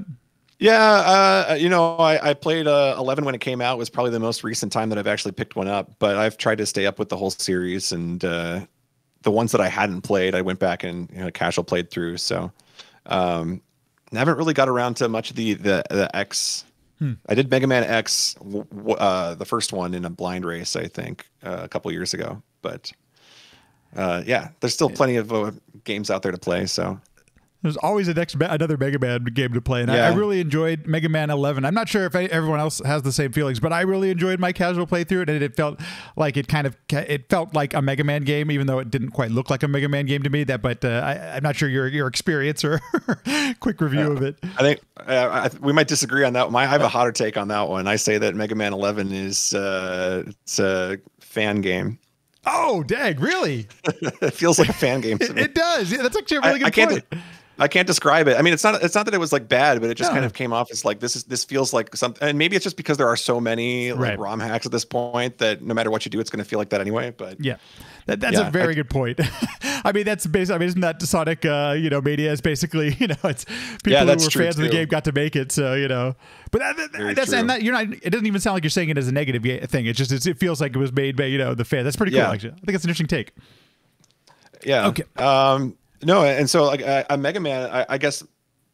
Yeah, I played 11 when it came out. It was probably the most recent time that I've actually picked one up, but I've tried to stay up with the whole series, and the ones that I hadn't played, I went back and casual played through. So I haven't really got around to much of the X. I did Mega Man X, the first one in a blind race, I think, a couple years ago. But yeah, there's still plenty of games out there to play. So there's always another Mega Man game to play. And I really enjoyed Mega Man 11. I'm not sure if everyone else has the same feelings, but I really enjoyed my casual playthrough, and it felt like it felt like a Mega Man game, even though it didn't quite look like a Mega Man game to me. But I'm not sure your experience or quick review of it. I think we might disagree on that one. I have a hotter take on that one. I say that Mega Man 11 is it's a fan game. Oh, dang, really? It feels like a fan game to me. It does. Yeah, that's actually a really good point. I can't describe it. I mean, it's not that it was like bad, but it just kind of came off as like, this feels like something, and maybe it's just because there are so many like ROM hacks at this point that no matter what you do, it's going to feel like that anyway. But yeah, that's a very good point. I mean, that's basically, I mean, isn't that Sonic, Mania is basically, it's people who were fans of the game got to make it. So, but that's, and that, it doesn't even sound like you're saying it as a negative thing. It's just, it feels like it was made by, the fan. That's pretty cool, actually. I think it's an interesting take. Yeah. Okay. No. And so like a Mega Man, I guess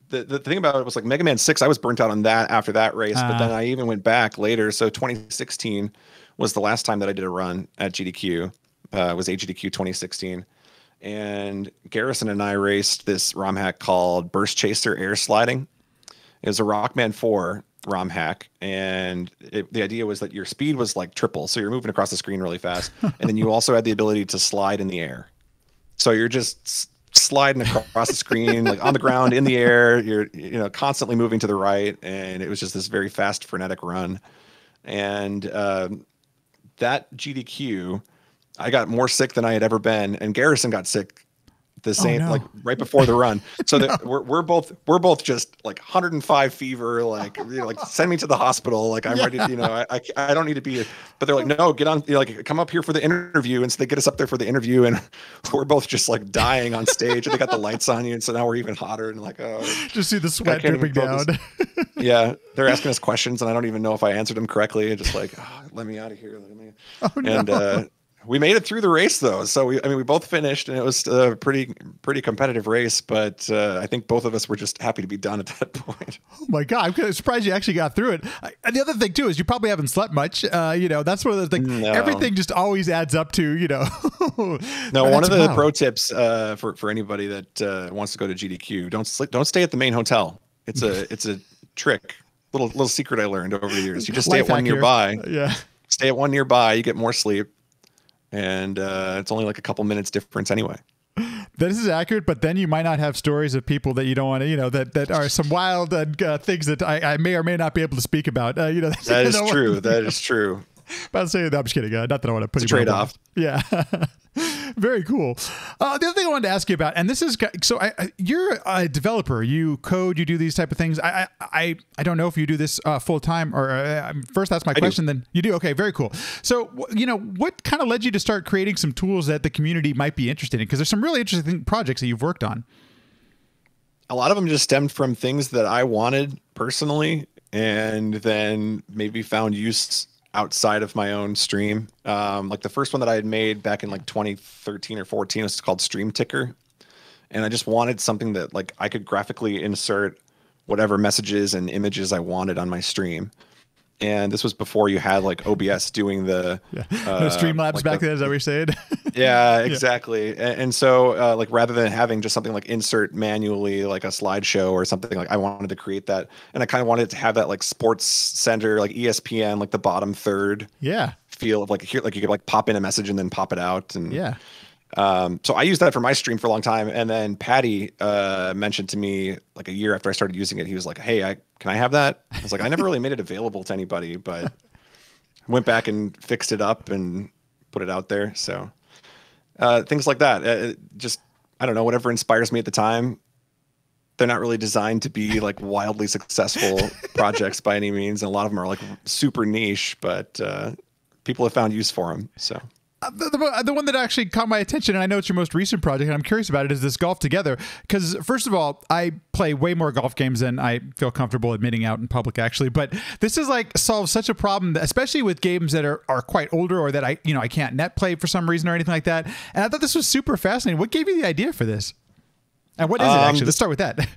the thing about it was like Mega Man 6, I was burnt out on that after that race, but then I even went back later. So 2016 was the last time that I did a run at GDQ. Was AGDQ 2016, and Garrison and I raced this ROM hack called Burst Chaser Air Sliding. It was a Rockman 4 ROM hack, and the idea was that your speed was like triple, so you're moving across the screen really fast, and then you also had the ability to slide in the air. So you're just sliding across the screen, like on the ground, in the air. You're constantly moving to the right, and it was just this very fast, frenetic run. And that GDQ, I got more sick than I had ever been, and Garrison got sick the same, like right before the run. So that we're both just like 105 fever, like send me to the hospital. Like I'm ready. I don't need to be. But they're like, no, get on. Come up here for the interview. And so they get us up there for the interview, and we're both just like dying on stage. And they got the lights on you, and so now we're even hotter. And like, just see the sweat dripping down. Yeah, they're asking us questions, and I don't even know if I answered them correctly. Just like, let me out of here. And we made it through the race though. So we both finished, and it was a pretty competitive race, but I think both of us were just happy to be done at that point. Oh my God. I'm surprised you actually got through it. And the other thing too, is you probably haven't slept much. That's one of those things. No. Everything just always adds up to, No, one of the pro tips for anybody that wants to go to GDQ, don't stay at the main hotel. It's a trick. Little secret I learned over the years. You just stay at one nearby. Yeah. Stay at one nearby, you get more sleep. And it's only like a couple minutes difference anyway. This is accurate, but then you might not have stories of people that you don't want to, that are some wild things that I may or may not be able to speak about. That is true. That is true. But I'm saying, no, I'm just kidding. Not that I want to put it's a trade-off. Yeah. Very cool. The other thing I wanted to ask you about, and this is, so you're a developer, you code, you do these type of things. I don't know if you do this full time, or first that's my question. Then you do. Okay. Very cool. So, what kind of led you to start creating some tools that the community might be interested in? Because there's some really interesting projects that you've worked on. A lot of them just stemmed from things that I wanted personally, and then maybe found use outside of my own stream. Like the first one that I had made back in like 2013 or 14 was called Stream Ticker. And I just wanted something that like I could graphically insert whatever messages and images I wanted on my stream. And this was before you had like OBS doing the no Streamlabs like back then, is that what you're saying? Yeah, exactly. And so like rather than having just something like insert manually like a slideshow or something, like I wanted to create that, and I kind of wanted to have that like Sports Center, like ESPN, like the bottom third feel of like here, like you could like pop in a message and then pop it out. And so I used that for my stream for a long time, and then Patty mentioned to me like a year after I started using it, he was like, hey, can I have that? I was like, I never really made it available to anybody, but I went back and fixed it up and put it out there. So things like that, just, I don't know, whatever inspires me at the time. They're not really designed to be like wildly successful projects by any means. And a lot of them are like super niche, but people have found use for them. So the one that actually caught my attention, and I know it's your most recent project, and I'm curious about it, is this Golf Together. Because first of all, I play way more golf games than I feel comfortable admitting out in public, actually. But this is like solves such a problem, that, especially with games that are quite older, or that I can't net play for some reason or anything like that. And I thought this was super fascinating. What gave you the idea for this? And what is it actually? Let's start with that.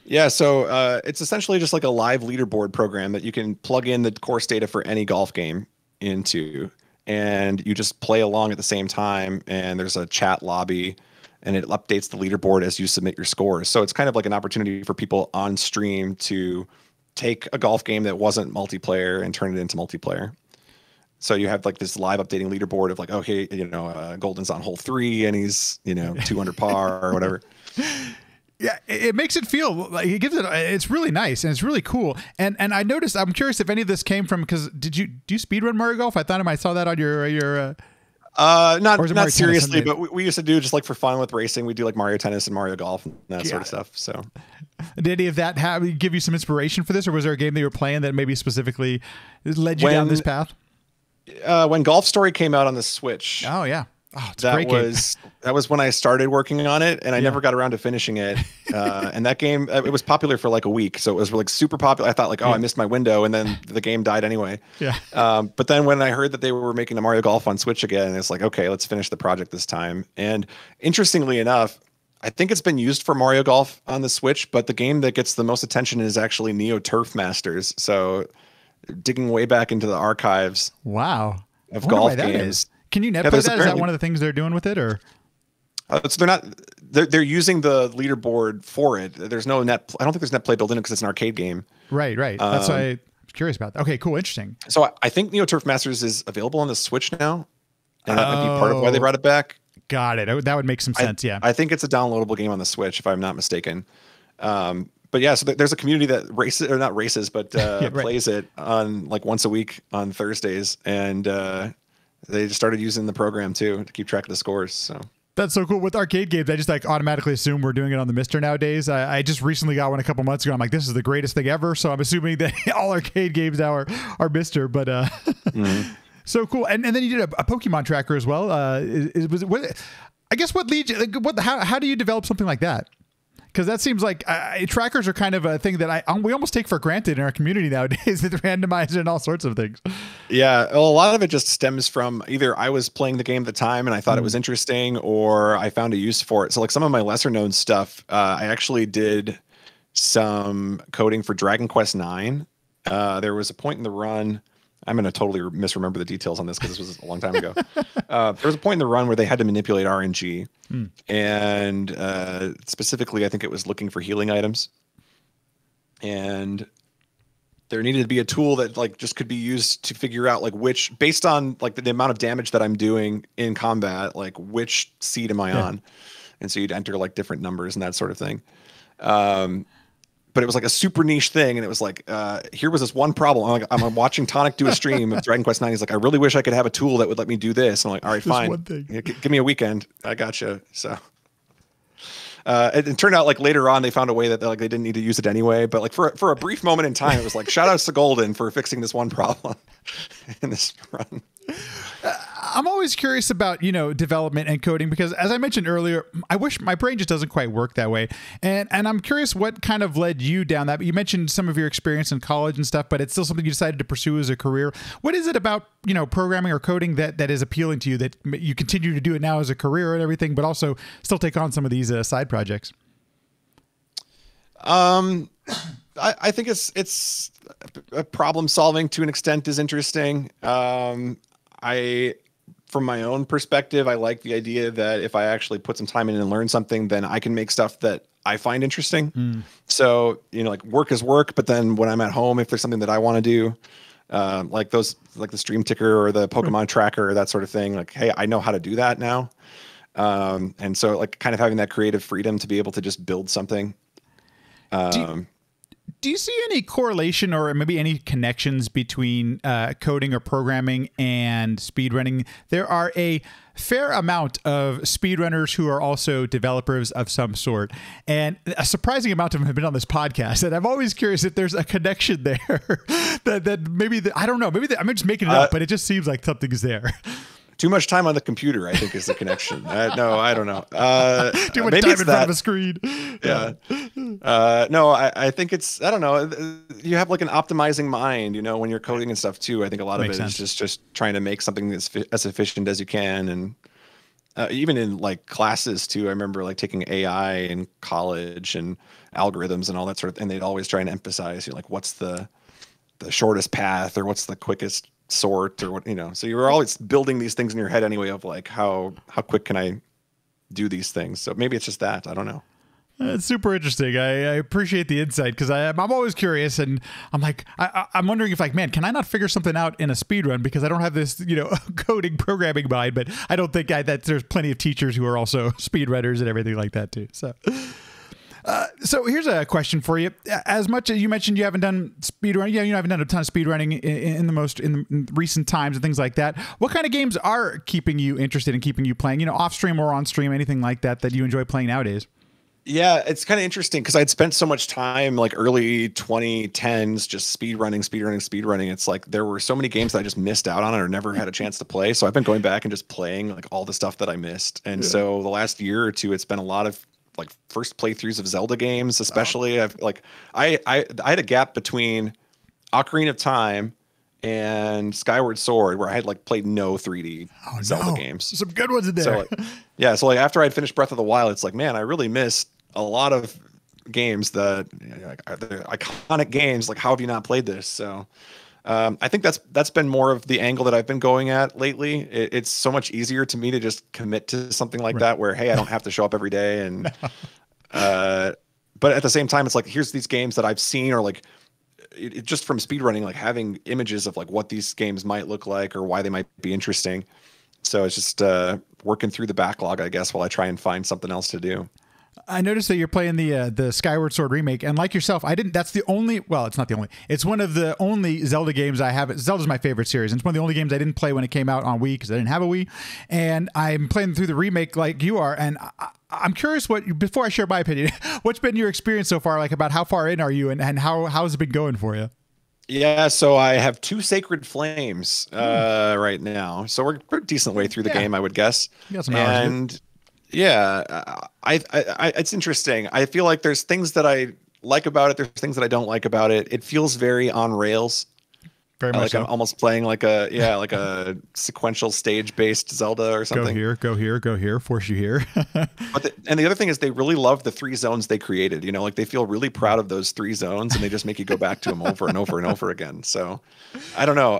Yeah, so it's essentially just like a live leaderboard program that you can plug in the course data for any golf game into, and you just play along at the same time, and there's a chat lobby, and it updates the leaderboard as you submit your scores. So it's kind of like an opportunity for people on stream to take a golf game that wasn't multiplayer and turn it into multiplayer. So you have like this live updating leaderboard of like, okay, Golden's on hole 3 and he's 200 par or whatever. Yeah, it makes it feel like it's really nice, and it's really cool. And I noticed, I'm curious if any of this came from, because do you speedrun Mario Golf? I thought I might saw that on your not seriously, but we used to do just like for fun with racing. We do like Mario Tennis and Mario Golf and that sort of stuff. So did any of that give you some inspiration for this, or was there a game that you were playing that maybe specifically led you down this path? When Golf Story came out on the Switch. Oh yeah. Oh, it's a great game. That was when I started working on it, and I never got around to finishing it. And that game, it was popular for like a week, so it was like super popular. I thought like, oh, I missed my window, and then the game died anyway. Yeah. But then when I heard that they were making a Mario Golf on Switch again, it's like, okay, let's finish the project this time. And interestingly enough, I think it's been used for Mario Golf on the Switch, but the game that gets the most attention is actually Neo Turf Masters. So digging way back into the archives. Wow. Of golf games. Can you net play that? Is that one of the things they're doing with it, or? So they're using the leaderboard for it. There's no net. I don't think there's net play built in because it's an arcade game. Right. That's why I was curious about that. Okay, cool, interesting. So I think Neo Turf Masters is available on the Switch now, and that might be part of why they brought it back. Got it. That would make some sense. Yeah. I think it's a downloadable game on the Switch, if I'm not mistaken. But yeah, so there's a community that plays it on like once a week on Thursdays, and they just started using the program too to keep track of the scores. So that's so cool. With arcade games, I just like automatically assume we're doing it on the Mister nowadays. I just recently got one a couple months ago. I'm like, this is the greatest thing ever. So I'm assuming that all arcade games now are Mister. But so cool. And then you did a Pokemon tracker as well. I guess what leads you? How do you develop something like that? Because that seems like trackers are kind of a thing that we almost take for granted in our community nowadays with randomizer and all sorts of things. Yeah, well, a lot of it just stems from either I was playing the game at the time and I thought it was interesting, or I found a use for it. So like some of my lesser known stuff, I actually did some coding for Dragon Quest IX. There was a point in the run. I'm going to totally misremember the details on this because this was a long time ago. There was a point in the run where they had to manipulate RNG. And specifically, I think it was looking for healing items. And there needed to be a tool that like just could be used to figure out like which, based on like the amount of damage that I'm doing in combat, like which seed am I on? And so you'd enter like different numbers and that sort of thing. But it was like a super niche thing, and it was like, here was this one problem. I'm watching Tonic do a stream of Dragon Quest IX. He's like, I really wish I could have a tool that would let me do this. And I'm like, all right, fine. One thing. Give me a weekend. I gotcha. So it turned out like later on they found a way that they didn't need to use it anyway. But like for a brief moment in time, it was like, shout outs to Golden for fixing this one problem in this run. I'm always curious about, development and coding because, as I mentioned earlier, I wish my brain just doesn't quite work that way. And I'm curious what kind of led you down that. You mentioned some of your experience in college and stuff, but it's still something you decided to pursue as a career. What is it about, programming or coding that is appealing to you that you continue to do it now as a career and everything, but also still take on some of these side projects? I think it's problem solving to an extent is interesting. From my own perspective, I like the idea that if I actually put some time in and learn something, then I can make stuff that I find interesting. So, like work is work, but then when I'm at home, if there's something that I want to do, like the stream ticker or the Pokemon tracker or that sort of thing, like, hey, I know how to do that now. And so like kind of having that creative freedom to be able to just build something. Do you see any correlation or maybe any connections between coding or programming and speedrunning? There are a fair amount of speedrunners who are also developers of some sort, and a surprising amount of them have been on this podcast. And I'm always curious if there's a connection there that maybe I don't know. Maybe I'm just making it up, but it just seems like something is there. Too much time on the computer, I think, is the connection. No, I don't know. Too much time in front of a screen. Yeah. No, I think it's, I don't know. You have like an optimizing mind, when you're coding and stuff too. I think a lot of it is just trying to make something that's as efficient as you can. And even in like classes too, I remember like taking AI in college and algorithms and all that sort of, and they'd always try and emphasize, like, what's the shortest path or what's the quickest sort or what, so you were always building these things in your head anyway of like how quick can I do these things. So maybe it's just that, I don't know. It's super interesting. I appreciate the insight because I'm always curious, and I'm like I'm wondering if like, man, can I not figure something out in a speed run because I don't have this coding programming mind. But I don't think that there's plenty of teachers who are also speed runners and everything like that too. So here's a question for you. As much as you mentioned you haven't done speedrunning, you haven't done a ton of speedrunning in recent times and things like that. What kind of games are keeping you interested and keeping you playing? Off stream or on stream, anything like that you enjoy playing nowadays? Yeah, it's kind of interesting because I'd spent so much time like early 2010s just speedrunning. It's like there were so many games that I just missed out on or never had a chance to play. So I've been going back and just playing like all the stuff that I missed. And so the last year or two, it's been a lot of like first playthroughs of Zelda games, especially. I've like I had a gap between Ocarina of Time and Skyward Sword where I had like played no 3D Zelda games. Some good ones in there. So like, yeah, so like after I'd finished Breath of the Wild, it's like, man, I really missed a lot of games that they're iconic games. Like, how have you not played this? So I think that's been more of the angle that I've been going at lately. It's so much easier to me to just commit to something like that where, hey, I don't have to show up every day. And but at the same time, it's like, here's these games that I've seen or like just from speedrunning, like having images of like what these games might look like or why they might be interesting. So it's just working through the backlog, I guess, while I try and find something else to do. I noticed that you're playing the Skyward Sword remake, and like yourself, I didn't. That's the only. Well, it's not the only. It's one of the only Zelda games I have. Zelda's my favorite series, and it's one of the only games I didn't play when it came out on Wii because I didn't have a Wii, and I'm playing through the remake like you are, and I'm curious before I share my opinion, what's been your experience so far? Like about how far in are you, and how's it been going for you? Yeah, so I have 2 Sacred Flames right now, so we're a decent way through the game, I would guess. You got some hours, and yeah, I it's interesting. I feel like there's things that I like about it. There's things that I don't like about it. It feels very on rails. Very much like so. I'm almost playing like like a sequential stage based Zelda or something. Go here, force you here. But the other thing is they really love the 3 zones they created. You know, like they feel really proud of those 3 zones, and they just make you go back to them over and over and over again. So I don't know.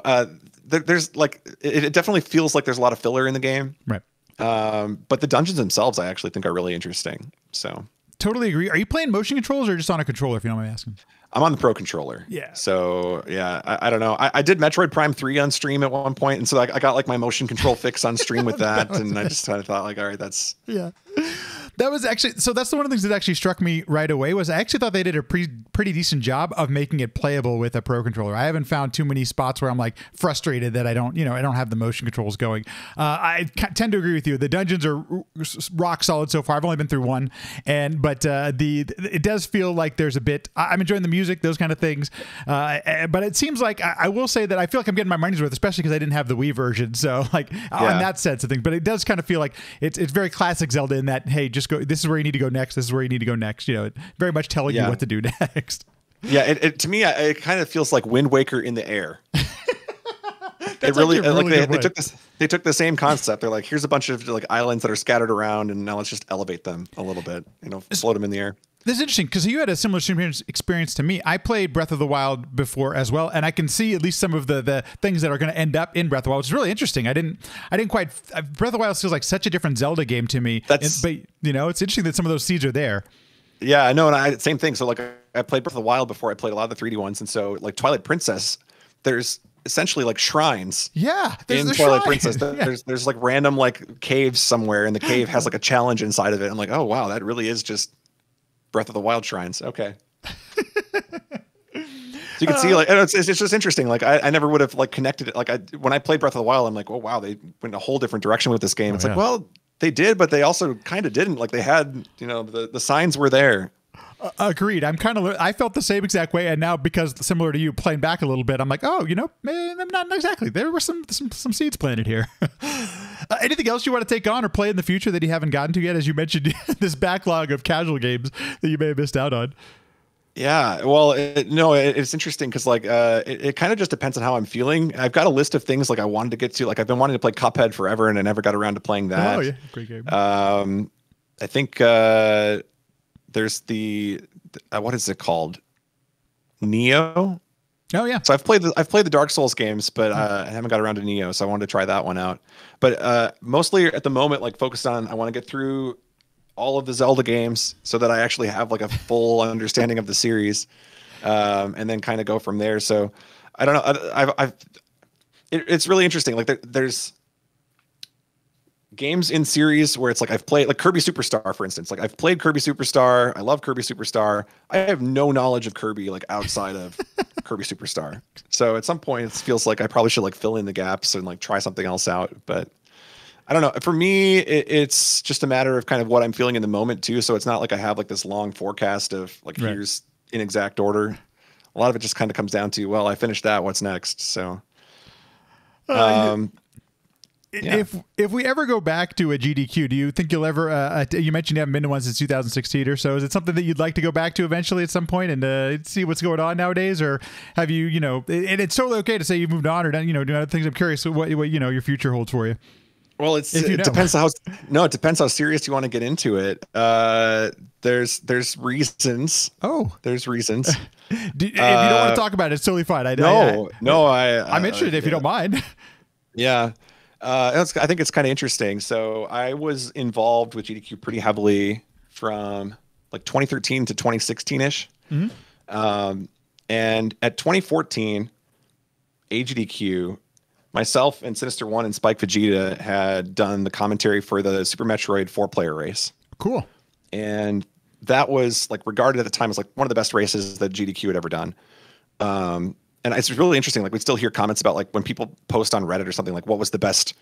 There's like it definitely feels like there's a lot of filler in the game, right? But the dungeons themselves, I actually think are really interesting. So totally agree. Are you playing motion controls or just on a controller? If you don't mind me asking. I'm on the Pro controller. Yeah. So yeah, I don't know. I did Metroid Prime 3 on stream at one point, and so I got like my motion control fix on stream with that, and I just kind of thought like, all right, that's That was actually, so that's one of the things that actually struck me right away was I actually thought they did a pretty decent job of making it playable with a Pro controller. I haven't found too many spots where I'm like frustrated that I don't have the motion controls going. I tend to agree with you. The dungeons are rock solid so far. I've only been through one, but it does feel like there's a bit. I'm enjoying the music, those kind of things, but it seems like I will say that I feel like I'm getting my money's worth, especially because I didn't have the Wii version. So like on that sense of things, but it does kind of feel like it's very classic Zelda in that, hey, just go. This is where you need to go next. This is where you need to go next. You know, it very much telling you what to do next. Yeah, it to me, it kind of feels like Wind Waker in the air. It really, they took the same concept. They're like, here's a bunch of like islands that are scattered around, and now let's just elevate them a little bit. You know, float them in the air. This is interesting because you had a similar experience to me. I played Breath of the Wild before as well, and I can see at least some of the things that are going to end up in Breath of the Wild, which is really interesting. I didn't quite. Breath of the Wild feels like such a different Zelda game to me. But it's interesting that some of those seeds are there. Yeah, I know, and same thing. So like, I played Breath of the Wild before I played a lot of the 3D ones, and so like Twilight Princess, there's essentially like shrines. Yeah, in Twilight Princess, there's like random like caves somewhere, and the cave has like a challenge inside of it. I'm like, oh wow, that really is just Breath of the Wild shrines. Okay. So you can see, like, it's just interesting. Like, I never would have like connected it. Like, when I played Breath of the Wild, I'm like, oh wow, they went a whole different direction with this game. It's like, well, they did, but they also kind of didn't. Like, they had, the signs were there. Agreed. I felt the same exact way, and now because similar to you, playing back a little bit, I'm like, oh, I'm not exactly. There were some seeds planted here. Anything else you want to take on or play in the future that you haven't gotten to yet? As you mentioned, this backlog of casual games that you may have missed out on. Yeah, well, it's interesting because like it kind of just depends on how I'm feeling. I've got a list of things like I wanted to get to. Like I've been wanting to play Cuphead forever, and I never got around to playing that. Oh yeah, great game. I think there's the what is it called? Neo. Oh yeah. So I've played the Dark Souls games, but I haven't got around to Neo, so I wanted to try that one out. But mostly at the moment, like focused on I want to get through all of the Zelda games so that I actually have like a full understanding of the series, and then kind of go from there. So I don't know. It's really interesting. Like there's games in series where it's like I've played like Kirby Superstar, for instance. Like I've played Kirby Superstar. I love Kirby Superstar. I have no knowledge of Kirby like outside of Kirby Superstar. So at some point it feels like I probably should like fill in the gaps and like try something else out. But I don't know. For me, it's just a matter of kind of what I'm feeling in the moment too. So it's not like I have like this long forecast of like, here's in exact order. A lot of it just kind of comes down to, well, I finished that. What's next? So, if we ever go back to a GDQ, do you think you'll ever, you mentioned you haven't been to one since 2016 or so. Is it something that you'd like to go back to eventually at some point and see what's going on nowadays? Or have you, and it's totally okay to say you've moved on or done, doing other things. I'm curious what your future holds for you. Well, it depends it depends how serious you want to get into it. There's reasons. Oh, there's reasons. If you don't want to talk about it, it's totally fine. I'm interested if you don't mind. Yeah. I think it's kind of interesting. So I was involved with GDQ pretty heavily from like 2013 to 2016 ish. Mm-hmm. And at 2014, AGDQ, myself and Sinister One and Spike Vegeta had done the commentary for the Super Metroid 4-player race. Cool. And that was like regarded at the time as like one of the best races that GDQ had ever done. And it's really interesting. Like, we'd still hear comments about like when people post on Reddit or something, like what was the best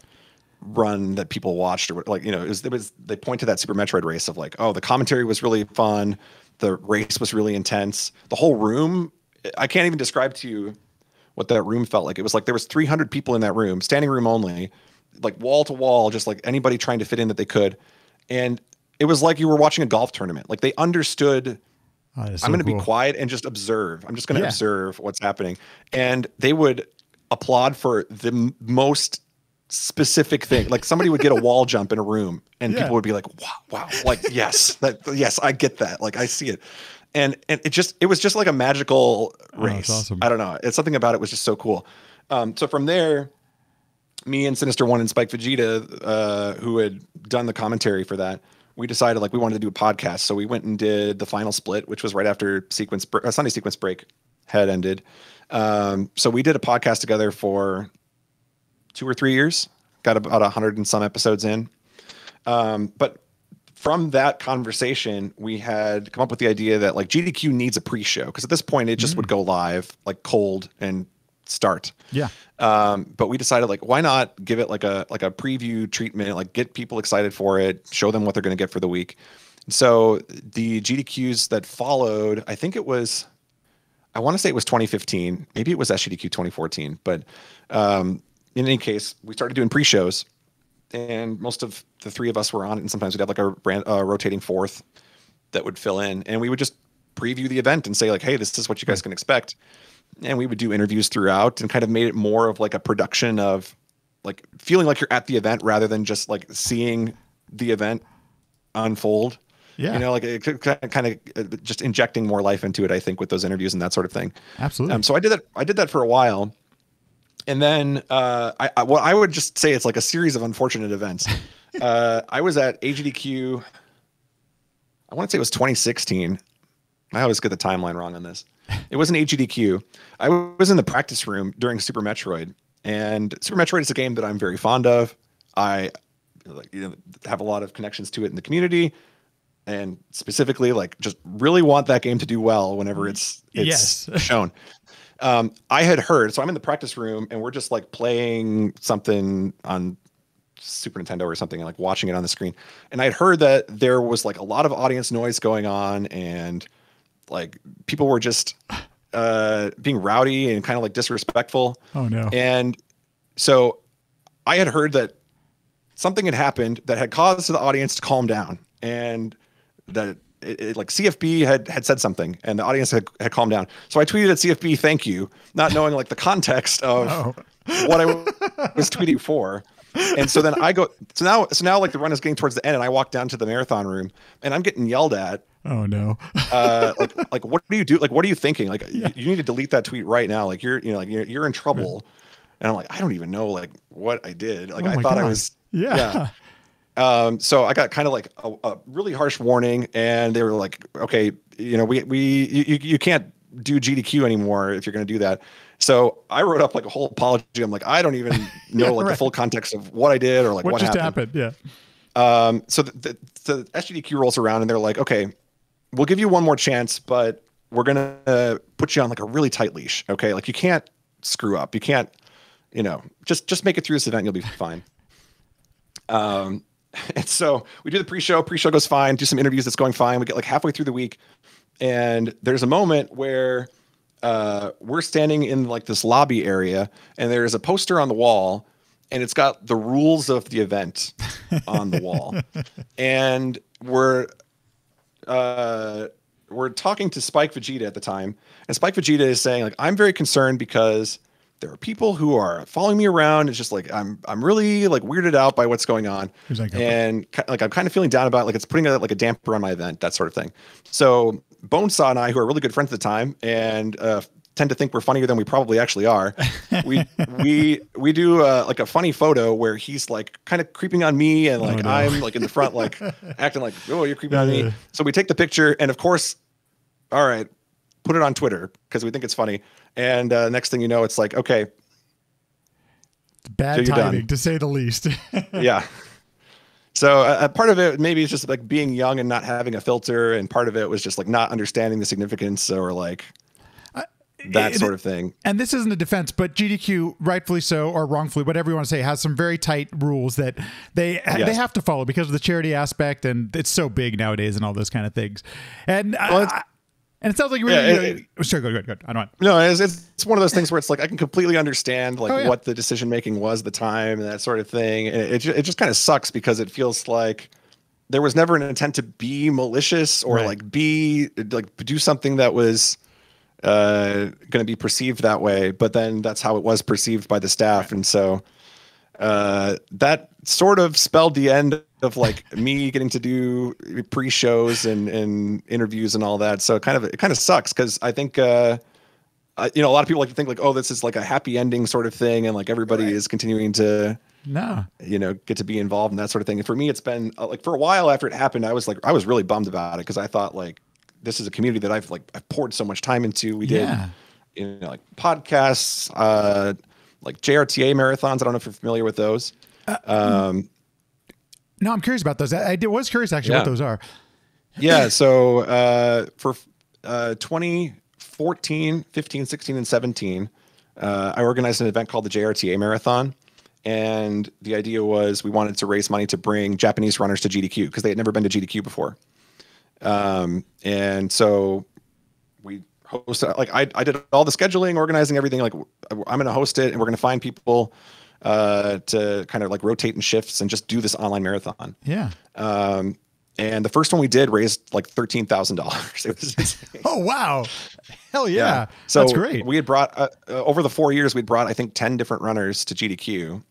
run that people watched, or like, they point to that Super Metroid race of like, oh, the commentary was really fun. The race was really intense. The whole room, I can't even describe to you what that room felt like. It was like there was 300 people in that room, standing room only, like wall to wall, just like anybody trying to fit in that they could. And it was like you were watching a golf tournament. Like they understood, I'm going to be quiet and just observe. I'm just going to observe what's happening. And they would applaud for the most specific thing. Like somebody would get a wall jump in a room and people would be like, wow, like, yes, I get that. Like I see it. And it was just like a magical race. Awesome. I don't know. It's something about it was just so cool. So from there, me and Sinister One and Spike Vegeta, who had done the commentary for that, we decided like we wanted to do a podcast. So we went and did the final split, which was right after Sunday sequence break had ended. So we did a podcast together for 2 or 3 years, got about 100 and some episodes in. But from that conversation, we had come up with the idea that like GDQ needs a pre-show, because at this point it just would go live like cold and start. Yeah. But we decided like, why not give it like a preview treatment, like get people excited for it, show them what they're going to get for the week. And so the GDQs that followed, I think it was, I want to say it was 2015, maybe it was SGDQ 2014, but in any case, we started doing pre-shows, and most of the three of us were on it. And sometimes we'd have like a rotating fourth that would fill in, and we would just preview the event and say like, hey, this is what you guys can expect. And we would do interviews throughout and kind of made it more of like a production of like feeling like you're at the event rather than just like seeing the event unfold. Yeah. Like it kind of just injecting more life into it, I think, with those interviews and that sort of thing. Absolutely. So I did that for a while. And then I would just say it's like a series of unfortunate events. I was at AGDQ, I want to say it was 2016. I always get the timeline wrong on this. It was an AGDQ. I was in the practice room during Super Metroid, and Super Metroid is a game that I'm very fond of. I have a lot of connections to it in the community, and specifically like just really want that game to do well whenever it's shown. I had heard, so I'm in the practice room and we're just like playing something on Super Nintendo or something and like watching it on the screen. And I'd heard that there was like a lot of audience noise going on, and like people were just being rowdy and kind of like disrespectful. Oh no. And so I had heard that something had happened that had caused the audience to calm down, and that like CFB had said something and the audience had calmed down. So I tweeted at CFB, thank you, not knowing like the context of what I was tweeting for. And so then I go, so now like the run is getting towards the end, and I walk down to the marathon room and I'm getting yelled at. Oh no. like what do you do? Like, what are you thinking? Like you need to delete that tweet right now. Like you're in trouble. And I'm like, I don't even know like what I did. Like I thought I was, so I got kind of like a really harsh warning, and they were like, okay, you can't do GDQ anymore if you're going to do that. So I wrote up like a whole apology. I'm like, I don't even know the full context of what I did or like what just happened. Yeah. So the SGDQ rolls around and they're like, okay, we'll give you one more chance, but we're going to put you on like a really tight leash. Okay. Like you can't screw up. You can't, just make it through this event. You'll be fine. Um, and so we do the pre-show. Pre-show goes fine. Do some interviews. That's going fine. We get like halfway through the week, and there's a moment where we're standing in like this lobby area, and there's a poster on the wall, and it's got the rules of the event on the wall, and we're talking to Spike Vegeta at the time, and Spike Vegeta is saying like, I'm very concerned because there are people who are following me around. It's just like I'm really like weirded out by what's going on, and like I'm kind of feeling down about it, like it's putting like a damper on my event, that sort of thing. So Bonesaw and I, who are really good friends at the time, and tend to think we're funnier than we probably actually are, we do like a funny photo where he's like kind of creeping on me, and like I'm like in the front, like acting like, oh, you're creeping on me. So we take the picture, and of course, all right, put it on Twitter because we think it's funny. And next thing you know, it's like, okay, bad timing to say the least. Yeah. So part of it maybe it's just like being young and not having a filter, and part of it was just like not understanding the significance or like that sort of thing. And this isn't a defense, but GDQ, rightfully so or wrongfully, whatever you want to say, has some very tight rules that they have to follow because of the charity aspect, and it's so big nowadays and all those kind of things. And and it sounds like you really, sure, good. I don't want. No, it's one of those things where it's like I can completely understand like what the decision making was at the time and that sort of thing. And it just kind of sucks because it feels like there was never an intent to be malicious or like do something that was going to be perceived that way. But then that's how it was perceived by the staff, and so that sort of spelled the end of like me getting to do pre-shows and interviews and all that. So it kind of sucks because I think a lot of people like to think like, oh, this is like a happy ending sort of thing, and like everybody is continuing to get to be involved in that sort of thing. And for me, it's been like for a while after it happened, I was really bummed about it because I thought like this is a community that I've poured so much time into. We did like podcasts, like JRTA marathons. I don't know if you're familiar with those. No, I'm curious about those. I was curious actually what those are. Yeah. So for 2014, 15, 16, and 17, I organized an event called the JRTA Marathon. And the idea was we wanted to raise money to bring Japanese runners to GDQ because they had never been to GDQ before. And so we hosted, like I did all the scheduling, organizing everything. Like I'm going to host it, and we're going to find people to kind of like rotate in shifts and just do this online marathon. Yeah. And the first one we did raised like $13,000. It was insane. Oh, wow. Hell yeah. So that's great. We had brought over the 4 years, we'd brought, I think 10 different runners to GDQ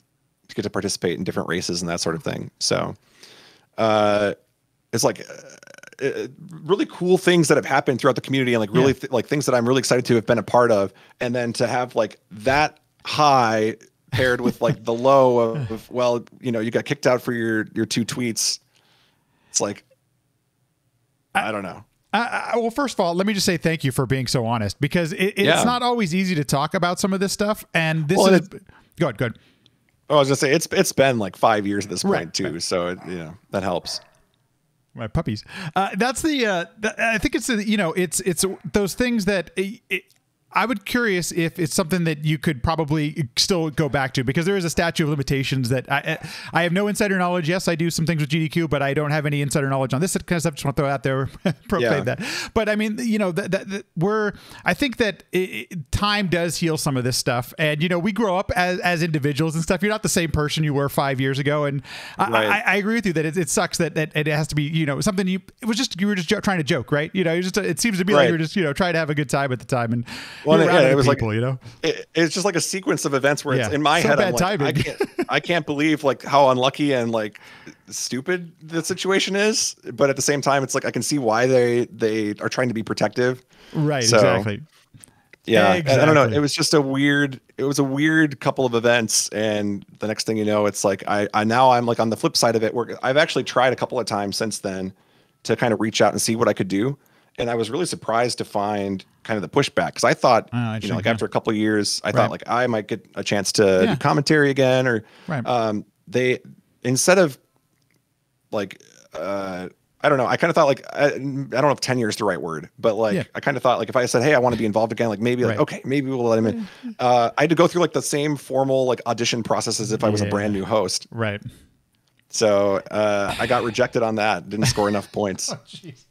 to get to participate in different races and that sort of thing. So it's like really cool things that have happened throughout the community, and like really like things that I'm really excited to have been a part of. And then to have like that high paired with like the low of, well, you got kicked out for your 2 tweets. It's like, I don't know. Well, first of all, let me just say thank you for being so honest, because it's not always easy to talk about some of this stuff. And this is good. Oh, I was gonna say it's been like 5 years at this point too. So that helps. My puppies. That's I think it's it's those things that I would curious if it's something that you could probably still go back to, because there is a statute of limitations that I have no insider knowledge. Yes, I do some things with GDQ, but I don't have any insider knowledge on this kind of stuff. Just want to throw it out there, proclaim that. But I mean, I think that time does heal some of this stuff. And, we grow up as individuals and stuff. You're not the same person you were 5 years ago. And I agree with you that it sucks that it has to be, something you were just trying to joke, right? It seems to be like you were just, trying to have a good time at the time. And well, it was people, like it's just like a sequence of events where it's in my head. I'm like, I can't believe like how unlucky and like stupid the situation is, but at the same time, it's like I can see why they are trying to be protective. Right. So, exactly. Yeah. Exactly. I don't know. It was just a weird couple of events, and the next thing you know, it's like I'm like on the flip side of it, where I've actually tried a couple of times since then to kind of reach out and see what I could do. And I was really surprised to find kind of the pushback, because I thought, like after a couple of years, I thought like I might get a chance to do commentary again, or they, instead of like, I don't know. I kind of thought like, I don't know if tenure is the right word, but like, I kind of thought like if I said, hey, I want to be involved again, like maybe like, okay, maybe we'll let him in. I had to go through like the same formal like audition process as if I was a brand new host. Right. So I got rejected on that. Didn't score enough points. Oh, jeez.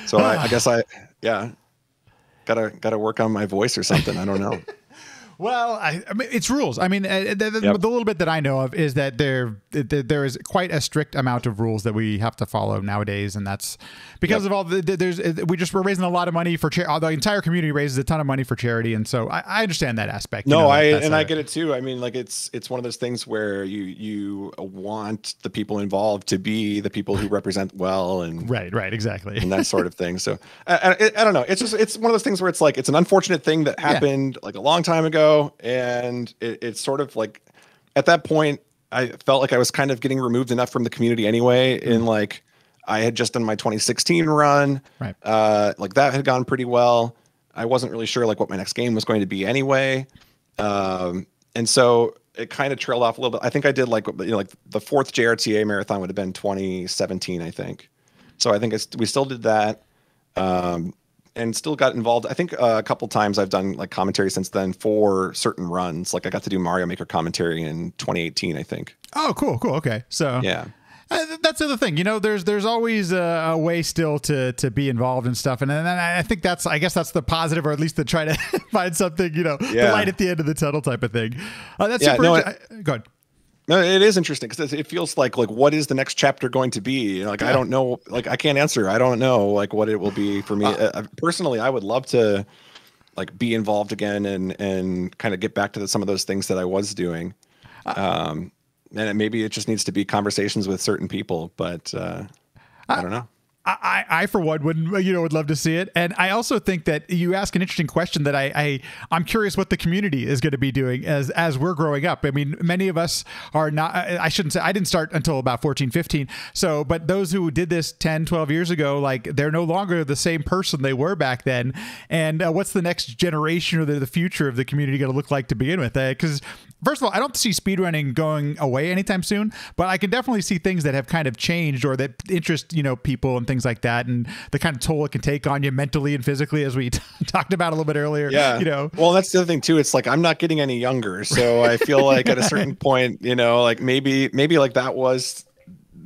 So I guess yeah, gotta work on my voice or something. I don't know. Well, I mean, it's rules. I mean, the Yep. little bit that I know of is that there is quite a strict amount of rules that we have to follow nowadays, and that's because Yep. of all we're raising a lot of money for charity. The entire community raises a ton of money for charity, and so I understand that aspect. No, I I get it too. I mean, like it's one of those things where you want the people involved to be the people who represent well, and right, exactly, and that sort of thing. So I don't know. It's one of those things where it's like it's an unfortunate thing that happened like a long time ago, and it's sort of like at that point I felt like I was kind of getting removed enough from the community anyway. In like I had just done my 2016 run, right? Like that had gone pretty well. I wasn't really sure like what my next game was going to be anyway, and so it kind of trailed off a little bit. I think I did like like the 4th JRTA marathon would have been 2017, I think. So I think we still did that, and still got involved. I think a couple times I've done like commentary since then for certain runs. Like I got to do Mario Maker commentary in 2018, I think. Oh, cool. Okay, so yeah. That's the other thing, there's always a way still to be involved and stuff. And then I think I guess that's the positive, or at least to try to find something, the light at the end of the tunnel type of thing. That's super. No, go ahead. No, it is interesting because it feels like what is the next chapter going to be? Like, I don't know. Like, I can't answer. I don't know like what it will be for me. Personally, I would love to like be involved again and kind of get back to some of those things that I was doing. And maybe it just needs to be conversations with certain people, but I don't know. I for one would love to see it, and I also think that you ask an interesting question that I'm curious what the community is going to be doing as we're growing up. I mean, many of us are not. I shouldn't say I didn't start until about 14, 15. So, but those who did this 10, 12 years ago, like they're no longer the same person they were back then. And what's the next generation or the future of the community going to look like to begin with? Because first of all, I don't see speedrunning going away anytime soon, but I can definitely see things that have kind of changed or that interest, people and things like that, and the kind of toll it can take on you mentally and physically, as we talked about a little bit earlier. Yeah. Well, that's the other thing too. It's like, I'm not getting any younger. So I feel like at a certain point, like maybe like that was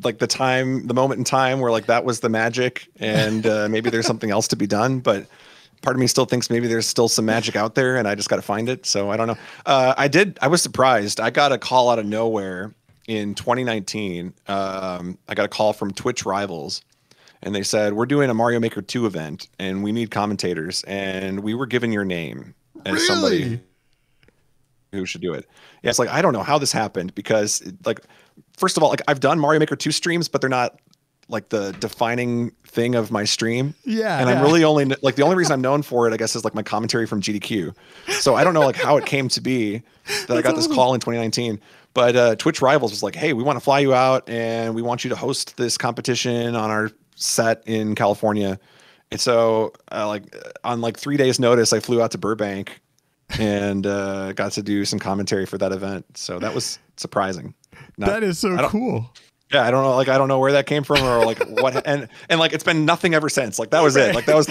like the moment in time where like that was the magic, and maybe there's something else to be done. But part of me still thinks maybe there's still some magic out there and I just got to find it. So I don't know. I was surprised. I got a call out of nowhere in 2019. I got a call from Twitch Rivals, and they said, we're doing a Mario Maker 2 event and we need commentators, and we were given your name as somebody who should do it. Yeah. It's like, I don't know how this happened, because like, first of all, like I've done Mario Maker 2 streams, but they're not like the defining thing of my stream. Yeah. And I'm really only like, the only reason I'm known for it, I guess, is like my commentary from GDQ. So I don't know like how it came to be that I got this call in 2019, but Twitch Rivals was like, hey, we want to fly you out and we want you to host this competition on our set in California. And so like on like 3 days notice, I flew out to Burbank and got to do some commentary for that event. So that was surprising. That is so cool. Yeah, I don't know. Like, I don't know where that came from or like what, and like, it's been nothing ever since. Like, that was it. Like, that was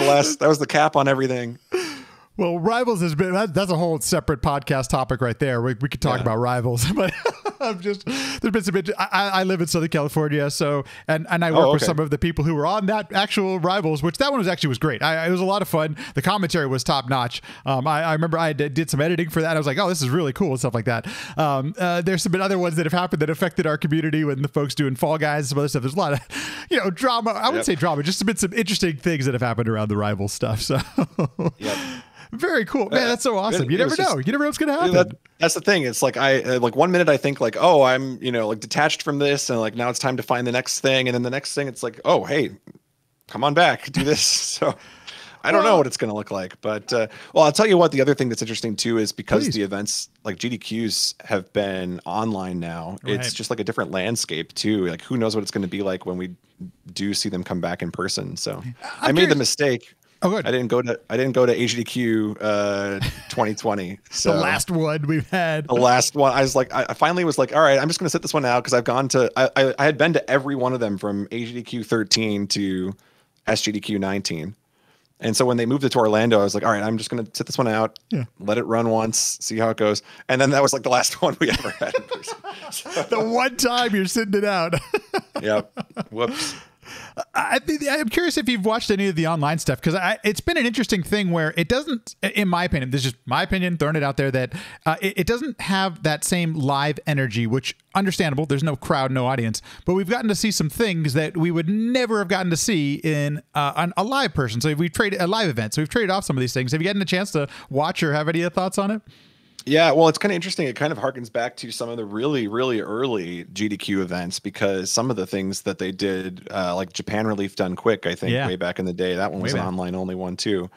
the cap on everything. Well, Rivals has been, that's a whole separate podcast topic right there. We could talk about Rivals, but there's been some, I live in Southern California. So, and I work with some of the people who were on that actual Rivals, which that one was great. It was a lot of fun. The commentary was top notch. I remember I did some editing for that. I was like, oh, this is really cool and stuff like that. There's been other ones that have happened that affected our community when the folks doing Fall Guys and some other stuff. There's a lot of, drama. I wouldn't say drama, just been some interesting things that have happened around the Rivals stuff. So, very cool, man. That's so awesome. You never know. You never know what's gonna happen. That's the thing. It's like like 1 minute I think like, oh, I'm like detached from this, and like now it's time to find the next thing, and then the next thing it's like, oh, hey, come on back, do this. So I don't know what it's gonna look like, but well, I'll tell you what. The other thing that's interesting too is because the events like GDQs have been online now. Right. It's just like a different landscape too. Like who knows what it's going to be like when we do see them come back in person. So I made the mistake. Oh, good. I didn't go to AGDQ 2020. So the last one we've had. The last one. I was like, I finally was like, all right, I'm just going to sit this one out, because I've gone to, I had been to every one of them from AGDQ 13 to SGDQ 19. And so when they moved it to Orlando, I was like, all right, I'm just going to sit this one out, let it run once, see how it goes. And then that was like the last one we ever had in person. So, the one time you're sitting it out. Yep. Whoops. I'm curious if you've watched any of the online stuff, because it's been an interesting thing where it doesn't, in my opinion, this is just my opinion, throwing it out there, that it doesn't have that same live energy, which understandable. There's no crowd, no audience, but we've gotten to see some things that we would never have gotten to see in a live person. So we've traded a live event. So we've traded off some of these things. Have you gotten a chance to watch or have any thoughts on it? Yeah, well, it's kind of interesting. It kind of harkens back to some of the really, really early GDQ events, because some of the things that they did, like Japan Relief Done Quick, I think, way back in the day, that one was an online only one too.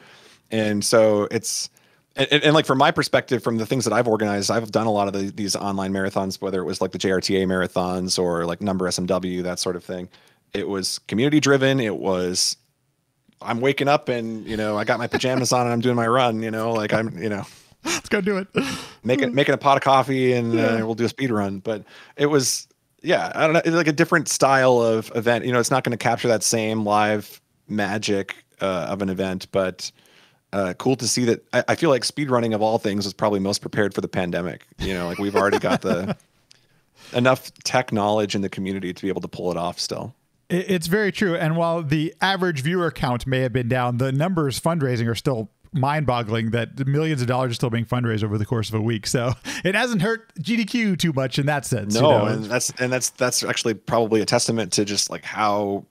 And so it's, and like from my perspective, from the things that I've organized, I've done a lot of these online marathons, whether it was like the JRTA marathons or like Number SMW, that sort of thing. It was community driven. It was, I'm waking up and, I got my pajamas on and I'm doing my run, like let's go do it. Making a pot of coffee and we'll do a speed run. But it was, I don't know, it's like a different style of event. It's not going to capture that same live magic of an event, but cool to see that. I feel like speed running of all things was probably most prepared for the pandemic. Like we've already got enough tech knowledge in the community to be able to pull it off still. It's very true. And while the average viewer count may have been down, the numbers fundraising are still mind-boggling, that millions of dollars are still being fundraised over the course of a week. So it hasn't hurt GDQ too much in that sense. No, and that's actually probably a testament to just like how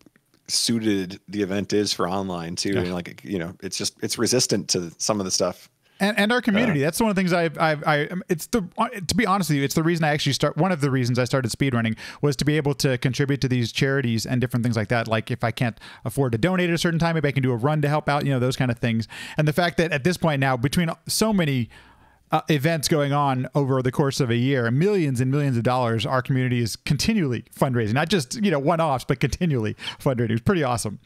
suited the event is for online too. And like, it's resistant to some of the stuff. And our community. That's one of the things to be honest with you, it's the reason I actually one of the reasons I started speedrunning was to be able to contribute to these charities and different things like that. Like if I can't afford to donate at a certain time, maybe I can do a run to help out, those kind of things. And the fact that at this point now, between so many events going on over the course of a year, millions and millions of dollars, our community is continually fundraising, not just, one-offs, but continually fundraising. It's pretty awesome.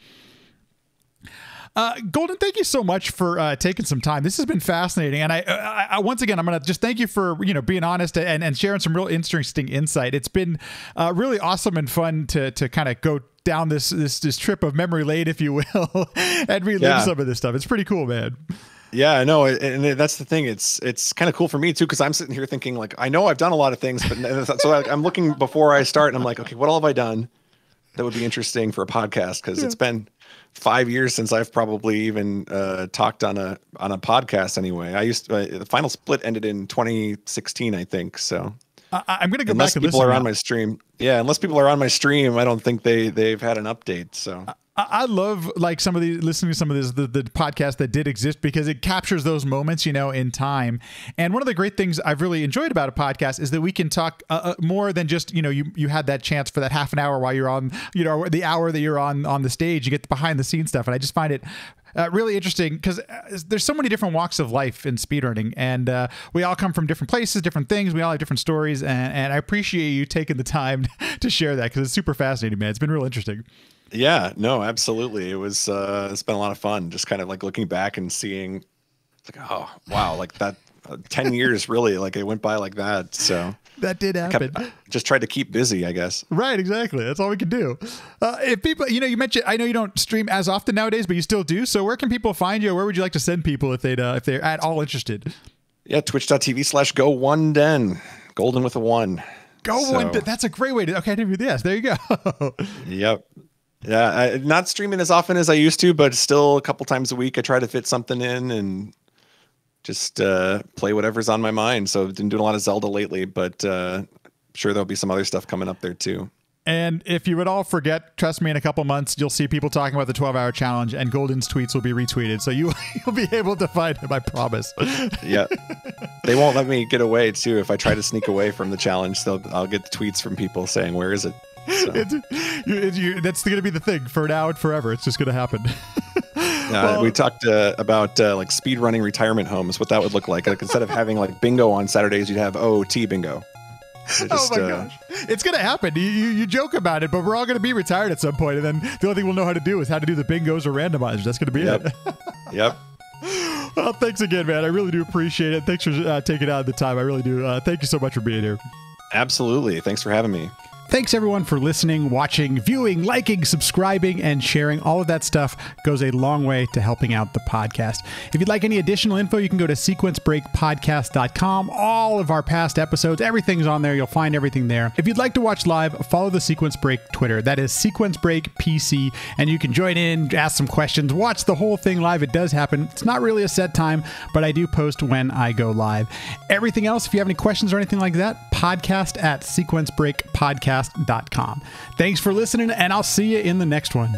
Golden, thank you so much for taking some time. This has been fascinating. And I once again, I'm going to just thank you for, being honest and sharing some real interesting insight. It's been really awesome and fun to kind of go down this trip of memory lane, if you will, and relive some of this stuff. It's pretty cool, man. Yeah, I know. And that's the thing. It's kind of cool for me too, because I'm sitting here thinking like, I know I've done a lot of things, but so I'm looking before I start and I'm like, okay, what all have I done that would be interesting for a podcast? Because it's been 5 years since I've probably even talked on a podcast anyway. The final split ended in 2016, I think. So I'm going to go back and listen. Unless people are on my stream. Yeah, unless people are on my stream, I don't think they've had an update. So I love like listening to some of the podcasts that did exist, because it captures those moments, in time. And one of the great things I've really enjoyed about a podcast is that we can talk more than just, you had that chance for that half an hour while you're on, the hour that you're on the stage, you get the behind the scenes stuff. And I just find it really interesting, because there's so many different walks of life in speedrunning, and we all come from different places, different things. We all have different stories, and I appreciate you taking the time to share that, because it's super fascinating, man. It's been real interesting. Yeah, no, absolutely. It was, it's been a lot of fun, just kind of like looking back and seeing like, oh, wow, like that 10 years really, like it went by like that. So that did happen. Just tried to keep busy, I guess. Right, exactly. That's all we could do. If people, you mentioned, I know you don't stream as often nowadays, but you still do. So where can people find you? Or where would you like to send people if they're at all interested? Yeah, twitch.tv/go1den, Golden with a 1. One. That's a great way to, okay, I didn't do this. There you go. Yep. Yeah, I'm not streaming as often as I used to, but still a couple times a week I try to fit something in and just play whatever's on my mind. So I've been doing a lot of Zelda lately, but sure there'll be some other stuff coming up there too. And if you would all forget, trust me, in a couple months, you'll see people talking about the 12-hour challenge, and Golden's tweets will be retweeted. So you'll be able to find him, I promise. Yeah. They won't let me get away too. If I try to sneak away from the challenge, I'll get the tweets from people saying, where is it? So. That's going to be the thing for now and forever. It's just going to happen. Well, we talked about like speedrunning retirement homes, what that would look like. Like instead of having like bingo on Saturdays, you'd have OOT bingo. Just, oh my gosh. It's going to happen. You joke about it, but we're all going to be retired at some point, and then the only thing we'll know how to do is how to do the bingos or randomizers. That's going to be it. Yep. Well, thanks again, man. I really do appreciate it. Thanks for taking out the time. I really do. Thank you so much for being here. Absolutely. Thanks for having me. Thanks everyone for listening, watching, viewing, liking, subscribing, and sharing. All of that stuff goes a long way to helping out the podcast. If you'd like any additional info, you can go to sequencebreakpodcast.com. All of our past episodes, everything's on there. You'll find everything there. If you'd like to watch live, follow the Sequence Break Twitter. That is Sequence Break PC, and you can join in, ask some questions, watch the whole thing live. It does happen. It's not really a set time, but I do post when I go live. Everything else, if you have any questions or anything like that, podcast at sequencebreakpodcast.com. Thanks for listening, and I'll see you in the next one.